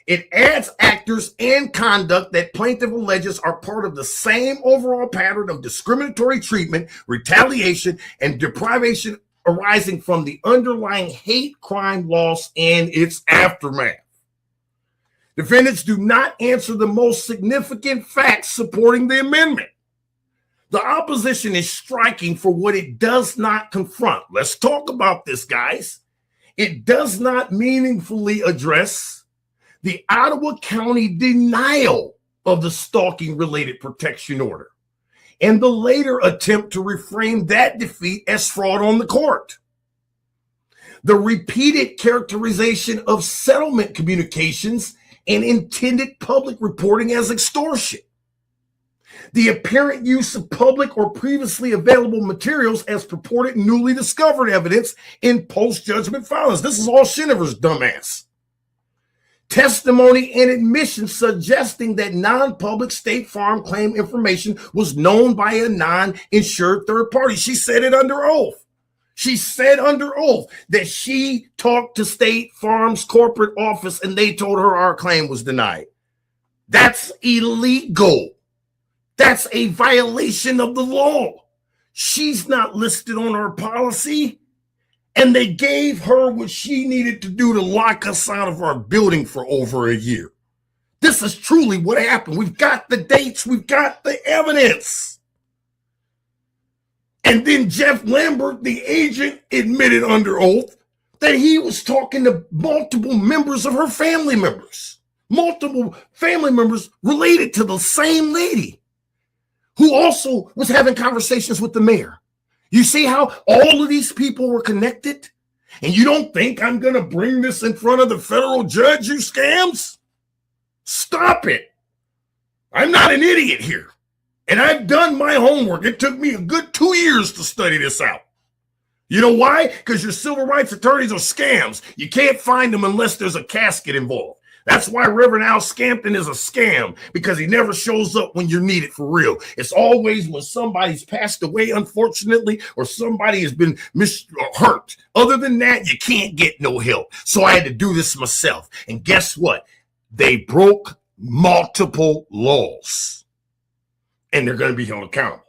It adds actors and conduct that plaintiff alleges are part of the same overall pattern of discriminatory treatment, retaliation, and deprivation arising from the underlying hate crime loss and its aftermath. Defendants do not answer the most significant facts supporting the amendment. The opposition is striking for what it does not confront. Let's talk about this, guys. It does not meaningfully address the Ottawa County denial of the stalking-related protection order and the later attempt to reframe that defeat as fraud on the court. The repeated characterization of settlement communications and intended public reporting as extortion. The apparent use of public or previously available materials as purported newly discovered evidence in post-judgment filings. This is all SHINAVER's dumbass. testimony and admissions suggesting that non-public State Farm claim information was known by a non-insured third party. She said it under oath. She said under oath that she talked to State Farm's corporate office and they told her our claim was denied. That's illegal. That's a violation of the law. She's not listed on our policy, and they gave her what she needed to do to lock us out of our building for over a year. This is truly what happened. We've got the dates. We've got the evidence. And then Jeff Lambert, the agent, admitted under oath that he was talking to multiple members of her family members, multiple family members related to the same lady who also was having conversations with the mayor. You see how all of these people were connected? And you don't think I'm going to bring this in front of the federal judge, you scams? Stop it. I'm not an idiot here. And I've done my homework. It took me a good 2 years to study this out. You know why? Because your civil rights attorneys are scams. You can't find them unless there's a casket involved. That's why Reverend Al Scampton is a scam, because he never shows up when you're needed for real. It's always when somebody's passed away, unfortunately, or somebody has been hurt. Other than that, you can't get no help. So I had to do this myself. And guess what? They broke multiple laws, and they're going to be held accountable.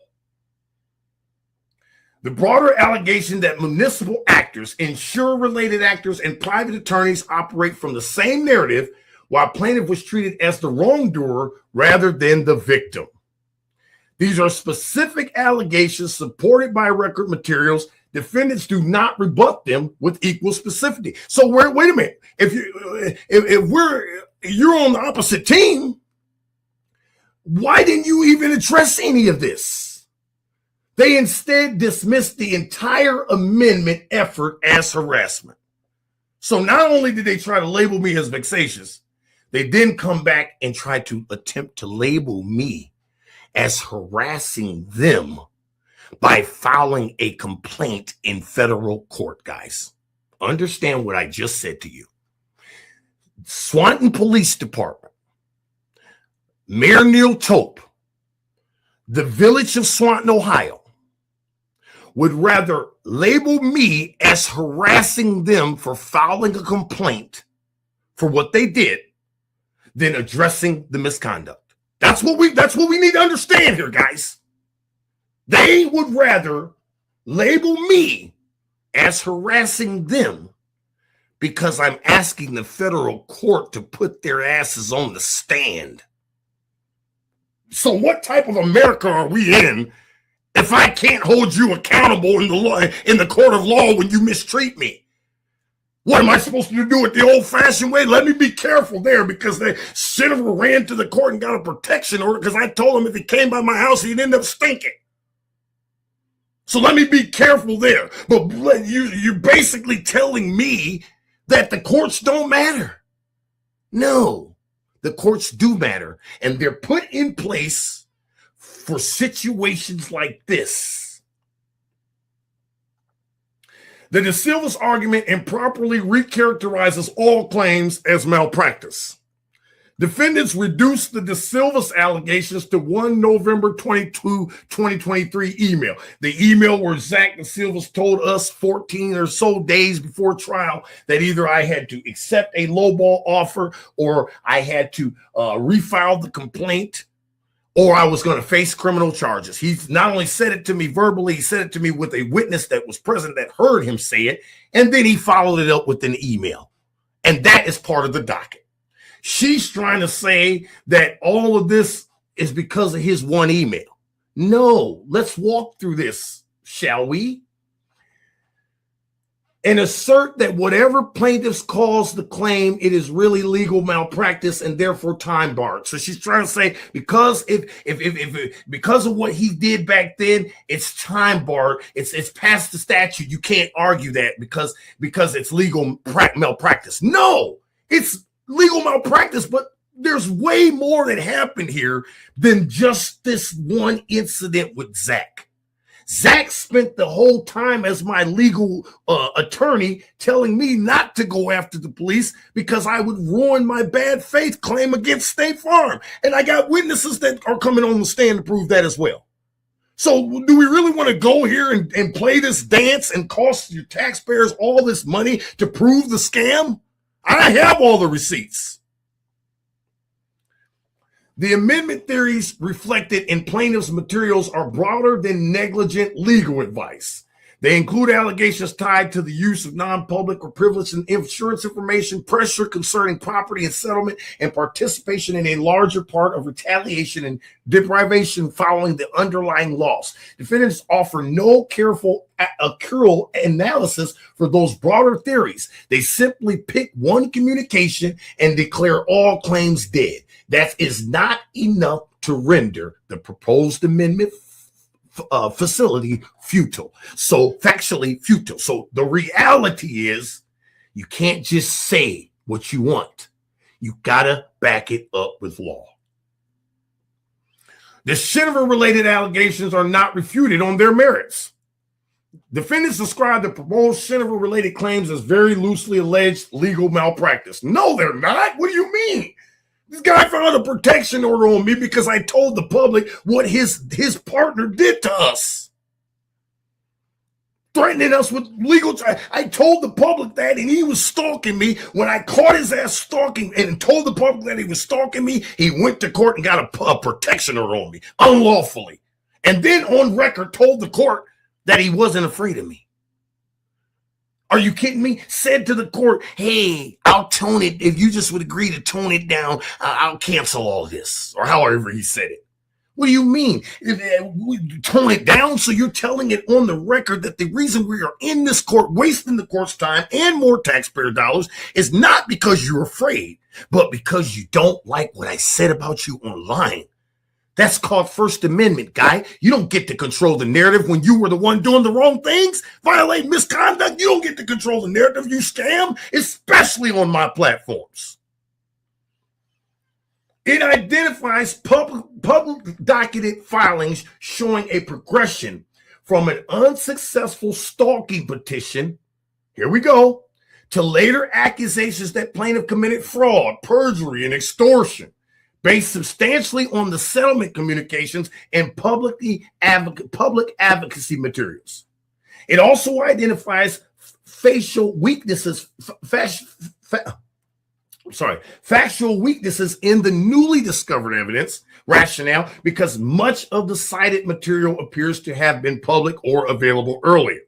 The broader allegation that municipal actors, insurer-related actors, and private attorneys operate from the same narrative, while plaintiff was treated as the wrongdoer rather than the victim. These are specific allegations supported by record materials. Defendants do not rebut them with equal specificity. So wait a minute. If you're on the opposite team, why didn't you even address any of this? They instead dismissed the entire amendment effort as harassment. So not only did they try to label me as vexatious, they then come back and try to attempt to label me as harassing them by filing a complaint in federal court, guys. Understand what I just said to you. Swanton Police Department, Mayor Neil TOEPPE, the village of Swanton, Ohio, would rather label me as harassing them for filing a complaint for what they did than addressing the misconduct. That's what we need to understand here, guys. They would rather label me as harassing them because I'm asking the federal court to put their asses on the stand. So what type of America are we in if I can't hold you accountable in the court of law when you mistreat me? What am I supposed to do it the old-fashioned way? Let me be careful there, because the senator ran to the court and got a protection order because I told him if he came by my house, he'd end up stinking. So let me be careful there. But you're basically telling me that the courts don't matter. No, the courts do matter, and they're put in place for situations like this. The De Silva's argument improperly recharacterizes all claims as malpractice. Defendants reduced the De Silva's allegations to one November 22, 2023 email. The email where Zach De Silva's told us 14 or so days before trial that either I had to accept a lowball offer or I had to refile the complaint, or I was going to face criminal charges. He not only said it to me verbally, he said it to me with a witness that was present that heard him say it, and then he followed it up with an email. And that is part of the docket. She's trying to say that all of this is because of his one email. No, let's walk through this, shall we? And assert that whatever plaintiffs calls the claim, it is really legal malpractice and therefore time barred. So she's trying to say because because of what he did back then, it's time barred. It's past the statute. You can't argue that because it's legal malpractice. No, it's legal malpractice, but there's way more that happened here than just this one incident with Zach. Zach spent the whole time as my legal attorney telling me not to go after the police because I would ruin my bad faith claim against State Farm. And I got witnesses that are coming on the stand to prove that as well. So do we really want to go here and play this dance and cost your taxpayers all this money to prove the scam? I have all the receipts. The amendment theories reflected in plaintiff's materials are broader than negligent legal advice. They include allegations tied to the use of non-public or privileged insurance information, pressure concerning property and settlement, and participation in a larger part of retaliation and deprivation following the underlying loss. Defendants offer no careful accrual analysis for those broader theories. They simply pick one communication and declare all claims dead. That is not enough to render the proposed amendment facility futile. So factually futile. So the reality is you can't just say what you want. You gotta back it up with law. The SHINAVER related allegations are not refuted on their merits. Defendants describe the proposed SHINAVER related claims as very loosely alleged legal malpractice. No, they're not. What do you mean? This guy filed a protection order on me because I told the public what his partner did to us. Threatening us with legal trial. I told the public that, and he was stalking me. When I caught his ass stalking and told the public that he was stalking me, he went to court and got a protection order on me, unlawfully. And then on record told the court that he wasn't afraid of me. Are you kidding me? Said to the court, hey, I'll tone it. If you just would agree to tone it down, I'll cancel all this. Or however he said it. What do you mean? Tone it down? So you're telling it on the record that the reason we are in this court, wasting the court's time and more taxpayer dollars is not because you're afraid, but because you don't like what I said about you online. That's called First Amendment, guy. You don't get to control the narrative when you were the one doing the wrong things, violate misconduct. You don't get to control the narrative, you scam, especially on my platforms. It identifies public docketed filings showing a progression from an unsuccessful stalking petition, here we go, to later accusations that plaintiff committed fraud, perjury, and extortion, based substantially on the settlement communications and public advocacy materials. It also identifies factual weaknesses in the newly discovered evidence rationale because much of the cited material appears to have been public or available earlier.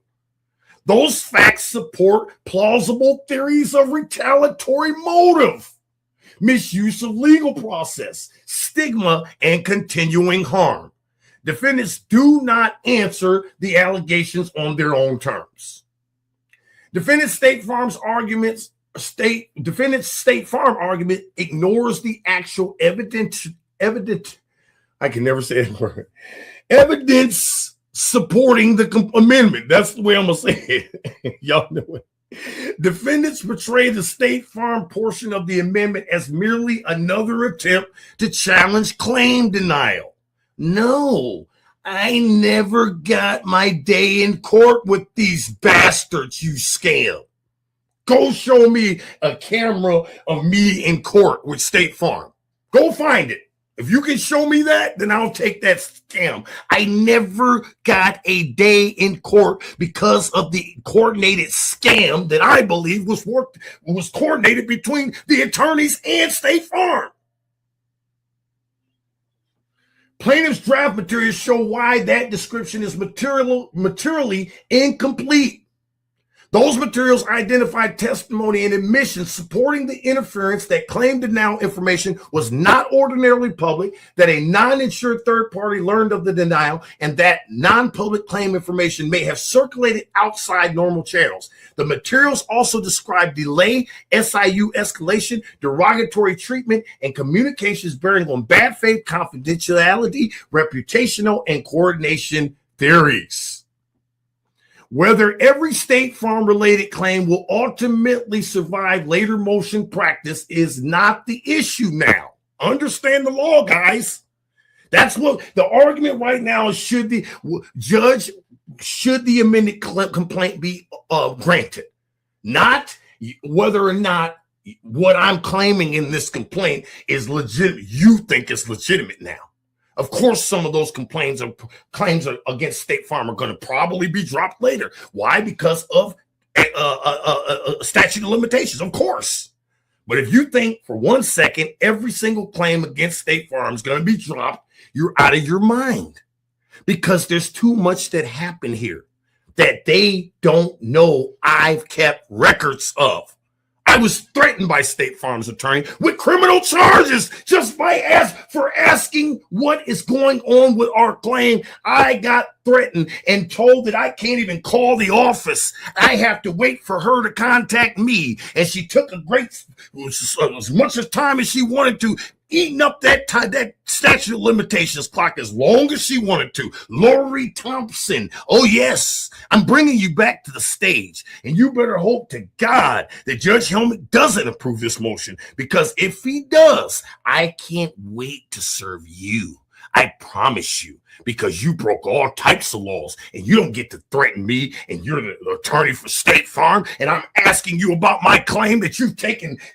Those facts support plausible theories of retaliatory motive, misuse of legal process, stigma, and continuing harm. Defendants do not answer the allegations on their own terms. Defendant's State Farm argument ignores the actual evidence supporting the amendment. That's the way I'm gonna say it. Y'all know it. Defendants portray the State Farm portion of the amendment as merely another attempt to challenge claim denial. No, I never got my day in court with these bastards you scam. Go show me a camera of me in court with State Farm. Go find it. If you can show me that, then I'll take that scam. I never got a day in court because of the coordinated scam that I believe was coordinated between the attorneys and State Farm. Plaintiff's draft materials show why that description is materially incomplete. Those materials identify testimony and admissions supporting the inference that claim denial information was not ordinarily public, that a non-insured third party learned of the denial, and that non-public claim information may have circulated outside normal channels. The materials also describe delay, SIU escalation, derogatory treatment, and communications bearing on bad faith, confidentiality, reputational, and coordination theories. Whether every State Farm related claim will ultimately survive later motion practice is not the issue now. Understand the law, guys. That's what the argument right now is. Should the judge should the amended complaint be granted? Not whether or not what I'm claiming in this complaint is legitimate. You think it's legitimate now. Of course, some of those claims against State Farm are going to probably be dropped later. Why? Because of statute of limitations, of course. But if you think for 1 second every single claim against State Farm is going to be dropped, you're out of your mind, because there's too much that happened here that they don't know I've kept records of. I was threatened by State Farm's attorney with criminal charges just by asking what is going on with our claim. I got threatened and told that I can't even call the office. I have to wait for her to contact me. And she took as much of time as she wanted to, eating up that time, that statute of limitations clock as long as she wanted to. Lori Thompson. Oh, yes, I'm bringing you back to the stage. And you better hope to God that Judge Helmet doesn't approve this motion, because if he does, I can't wait to serve you. I promise you, because you broke all types of laws and you don't get to threaten me, and you're the attorney for State Farm, and I'm asking you about my claim that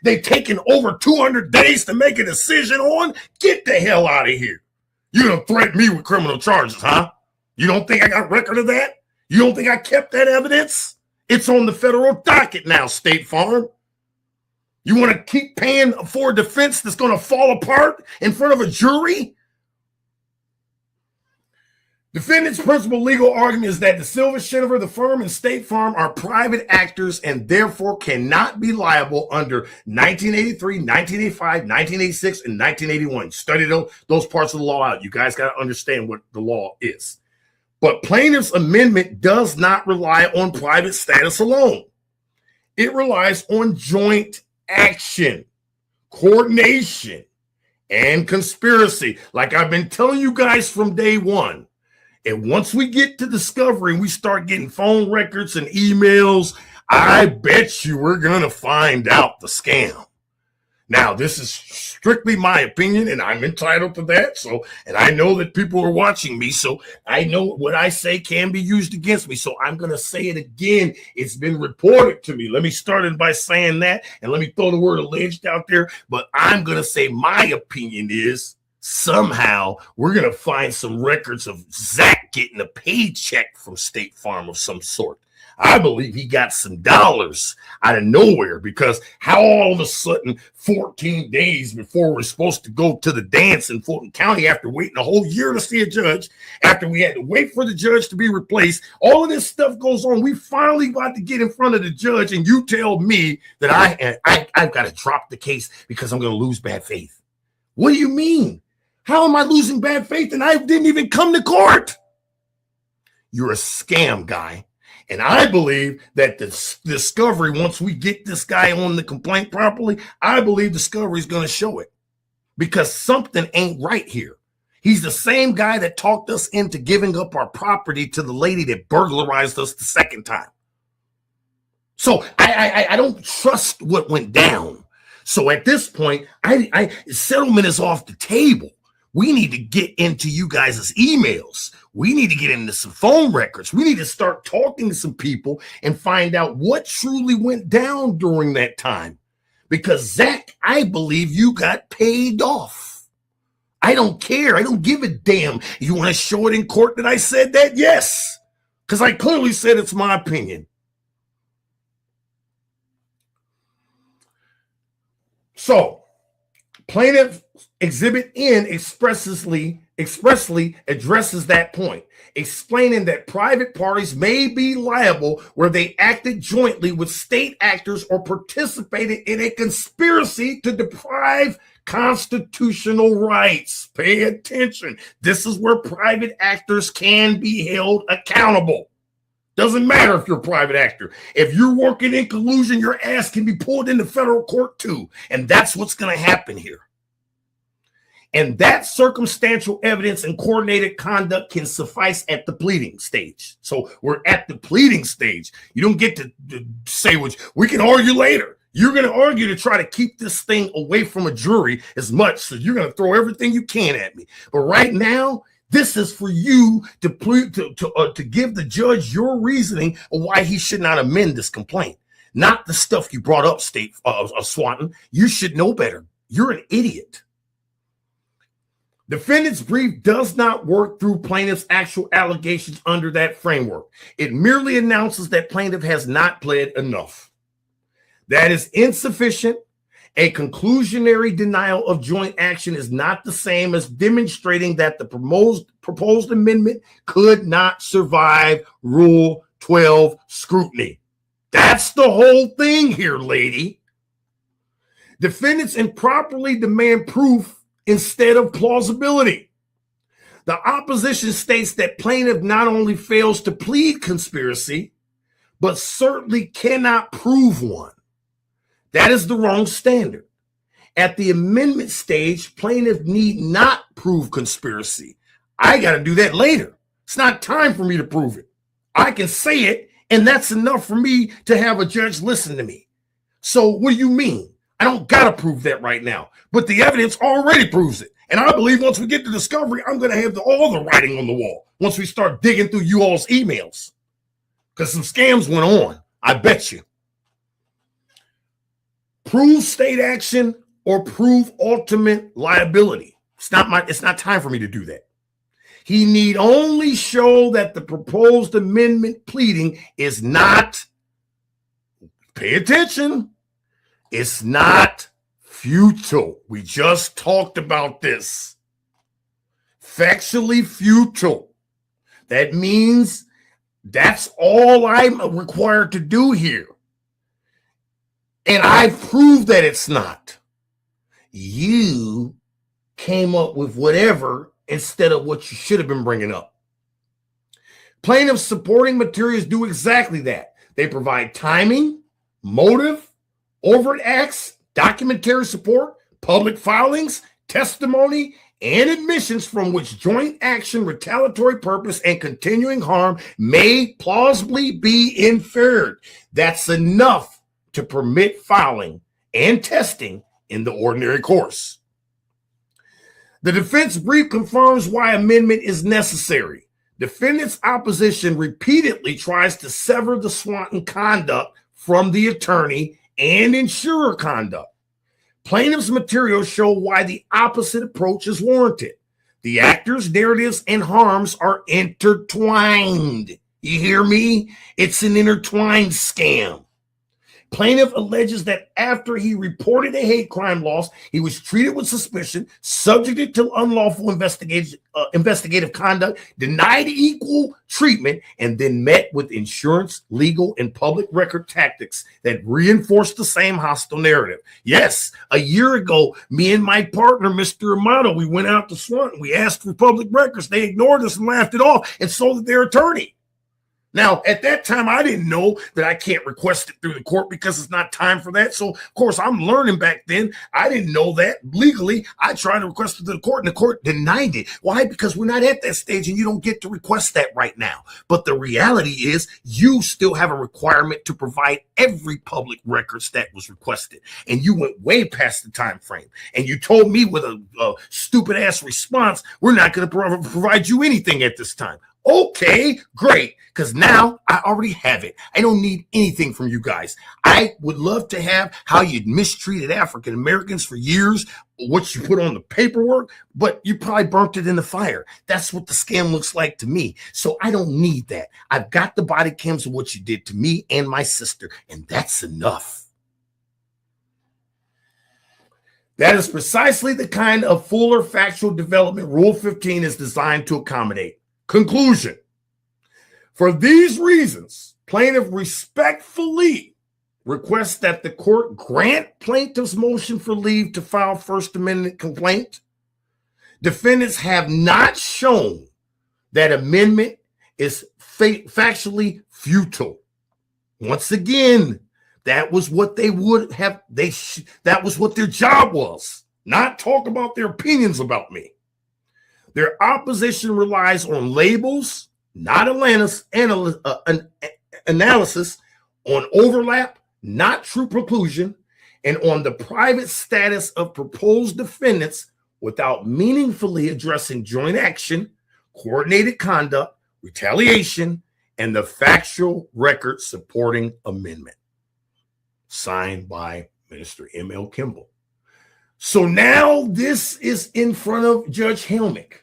they've taken over 200 days to make a decision on. Get the hell out of here. You don't threaten me with criminal charges, huh? You don't think I got record of that? You don't think I kept that evidence? It's on the federal docket now, State Farm. You want to keep paying for a defense that's going to fall apart in front of a jury? Defendant's principal legal argument is that the Silver SHINAVER, the firm, and State Farm are private actors and therefore cannot be liable under 1983, 1985, 1986, and 1981. Study those parts of the law out. You guys got to understand what the law is. But plaintiff's amendment does not rely on private status alone. It relies on joint action, coordination, and conspiracy. Like I've been telling you guys from day one. And once we get to discovery and we start getting phone records and emails, I bet you we're going to find out the scam. Now, this is strictly my opinion, and I'm entitled to that. And I know that people are watching me, so I know what I say can be used against me. So I'm going to say it again. It's been reported to me. Let me start it by saying that, and let me throw the word alleged out there. But I'm going to say my opinion is, somehow we're going to find some records of Zach getting a paycheck from State Farm of some sort. I believe he got some dollars out of nowhere, because how all of a sudden 14 days before we're supposed to go to the dance in Fulton County, after waiting a whole year to see a judge, after we had to wait for the judge to be replaced, all of this stuff goes on. We finally got to get in front of the judge, and you tell me that I've got to drop the case because I'm going to lose bad faith. What do you mean? How am I losing bad faith and I didn't even come to court? You're a scam guy. And I believe that the discovery, once we get this guy on the complaint properly, I believe discovery is going to show it, because something ain't right here. He's the same guy that talked us into giving up our property to the lady that burglarized us the second time. So I don't trust what went down. So at this point, settlement is off the table. We need to get into you guys' emails. We need to get into some phone records. We need to start talking to some people and find out what truly went down during that time. Because, Zach, I believe you got paid off. I don't care. I don't give a damn. You want to show it in court that I said that? Yes. Because I clearly said it's my opinion. So, Plaintiff Exhibit N expressly addresses that point, explaining that private parties may be liable where they acted jointly with state actors or participated in a conspiracy to deprive constitutional rights. Pay attention. This is where private actors can be held accountable. Doesn't matter if you're a private actor. If you're working in collusion, your ass can be pulled into federal court too. And that's what's going to happen here. And that circumstantial evidence and coordinated conduct can suffice at the pleading stage. So we're at the pleading stage. You don't get to say which we can argue later. You're going to argue to try to keep this thing away from a jury as much. So you're going to throw everything you can at me. But right now, This is for you to give the judge your reasoning of why he should not amend this complaint, not the stuff you brought up, Swanton. You should know better. You're an idiot. Defendant's brief does not work through plaintiff's actual allegations under that framework. It merely announces that plaintiff has not pled enough. That is insufficient. A conclusionary denial of joint action is not the same as demonstrating that the proposed amendment could not survive Rule 12 scrutiny. That's the whole thing here, lady. Defendants improperly demand proof instead of plausibility. The opposition states that plaintiff not only fails to plead conspiracy, but certainly cannot prove one. That is the wrong standard. At the amendment stage, plaintiff need not prove conspiracy. I got to do that later. It's not time for me to prove it. I can say it, and that's enough for me to have a judge listen to me. So what do you mean? I don't got to prove that right now, but the evidence already proves it. And I believe once we get to discovery, I'm going to have all the writing on the wall once we start digging through you all's emails, because some scams went on. I bet you. Prove state action or prove ultimate liability. It's not time for me to do that. He need only show that the proposed amendment pleading is not, pay attention, it's not futile. We just talked about this. Factually futile. That means that's all I'm required to do here. And I proved that it's not. You came up with whatever instead of what you should have been bringing up. Plaintiff's supporting materials do exactly that. They provide timing, motive, overt acts, documentary support, public filings, testimony, and admissions from which joint action, retaliatory purpose, and continuing harm may plausibly be inferred. That's enough to permit filing and testing in the ordinary course. The defense brief confirms why amendment is necessary. Defendant's opposition repeatedly tries to sever the SWANTON conduct from the attorney and insurer conduct. Plaintiff's materials show why the opposite approach is warranted. The actors, narratives, and harms are intertwined. You hear me? It's an intertwined scam. Plaintiff alleges that after he reported a hate crime loss, he was treated with suspicion, subjected to unlawful investigative conduct, denied equal treatment, and then met with insurance, legal, and public record tactics that reinforced the same hostile narrative. Yes, a year ago, me and my partner, Mr. Amato, we went out to Swanton. We asked for public records. They ignored us and laughed it off, and so did their attorney. Now, at that time, I didn't know that I can't request it through the court because it's not time for that. So, of course, I'm learning back then. I didn't know that legally. I tried to request it to the court, and the court denied it. Why? Because we're not at that stage, and you don't get to request that right now. But the reality is you still have a requirement to provide every public records that was requested. And you went way past the time frame. And you told me with a stupid-ass response, we're not going to provide you anything at this time. Okay, great, because now I already have it. I don't need anything from you guys. I would love to have how you mistreated African Americans for years, what you put on the paperwork, but you probably burnt it in the fire. That's what the scam looks like to me. So I don't need that. I've got the body cams of what you did to me and my sister, and that's enough. That is precisely the kind of fuller factual development Rule 15 is designed to accommodate. Conclusion. For these reasons, plaintiff respectfully requests that the court grant plaintiff's motion for leave to file First Amendment complaint. Defendants have not shown that amendment is factually futile. Once again, that was what they would have. That was what their job was. Not talk about their opinions about me. Their opposition relies on labels, not analysis, on overlap, not true preclusion, and on the private status of proposed defendants without meaningfully addressing joint action, coordinated conduct, retaliation, and the factual record supporting amendment. Signed by Minister M.L. Kimble. So now this is in front of Judge Helmick.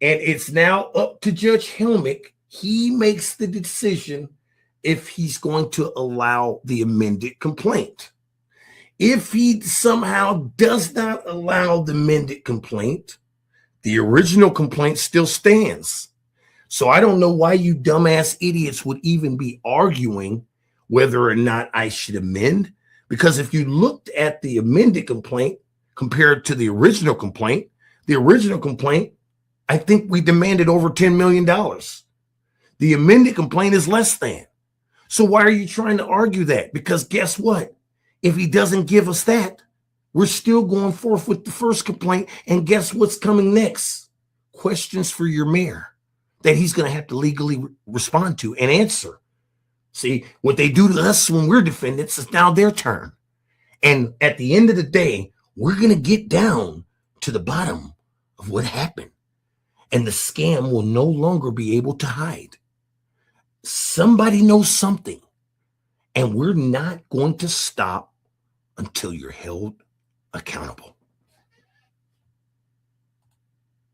And it's now up to Judge Helmick. He makes the decision if he's going to allow the amended complaint. If he somehow does not allow the amended complaint, the original complaint still stands. So I don't know why you dumbass idiots would even be arguing whether or not I should amend. Because if you looked at the amended complaint compared to the original complaint, I think we demanded over $10 million. The amended complaint is less than. So why are you trying to argue that? Because guess what? If he doesn't give us that, we're still going forth with the first complaint. And guess what's coming next? Questions for your mayor that he's going to have to legally respond to and answer. See, what they do to us when we're defendants is now their turn. And at the end of the day, we're going to get down to the bottom of what happened. And the scam will no longer be able to hide. Somebody knows something. And we're not going to stop until you're held accountable.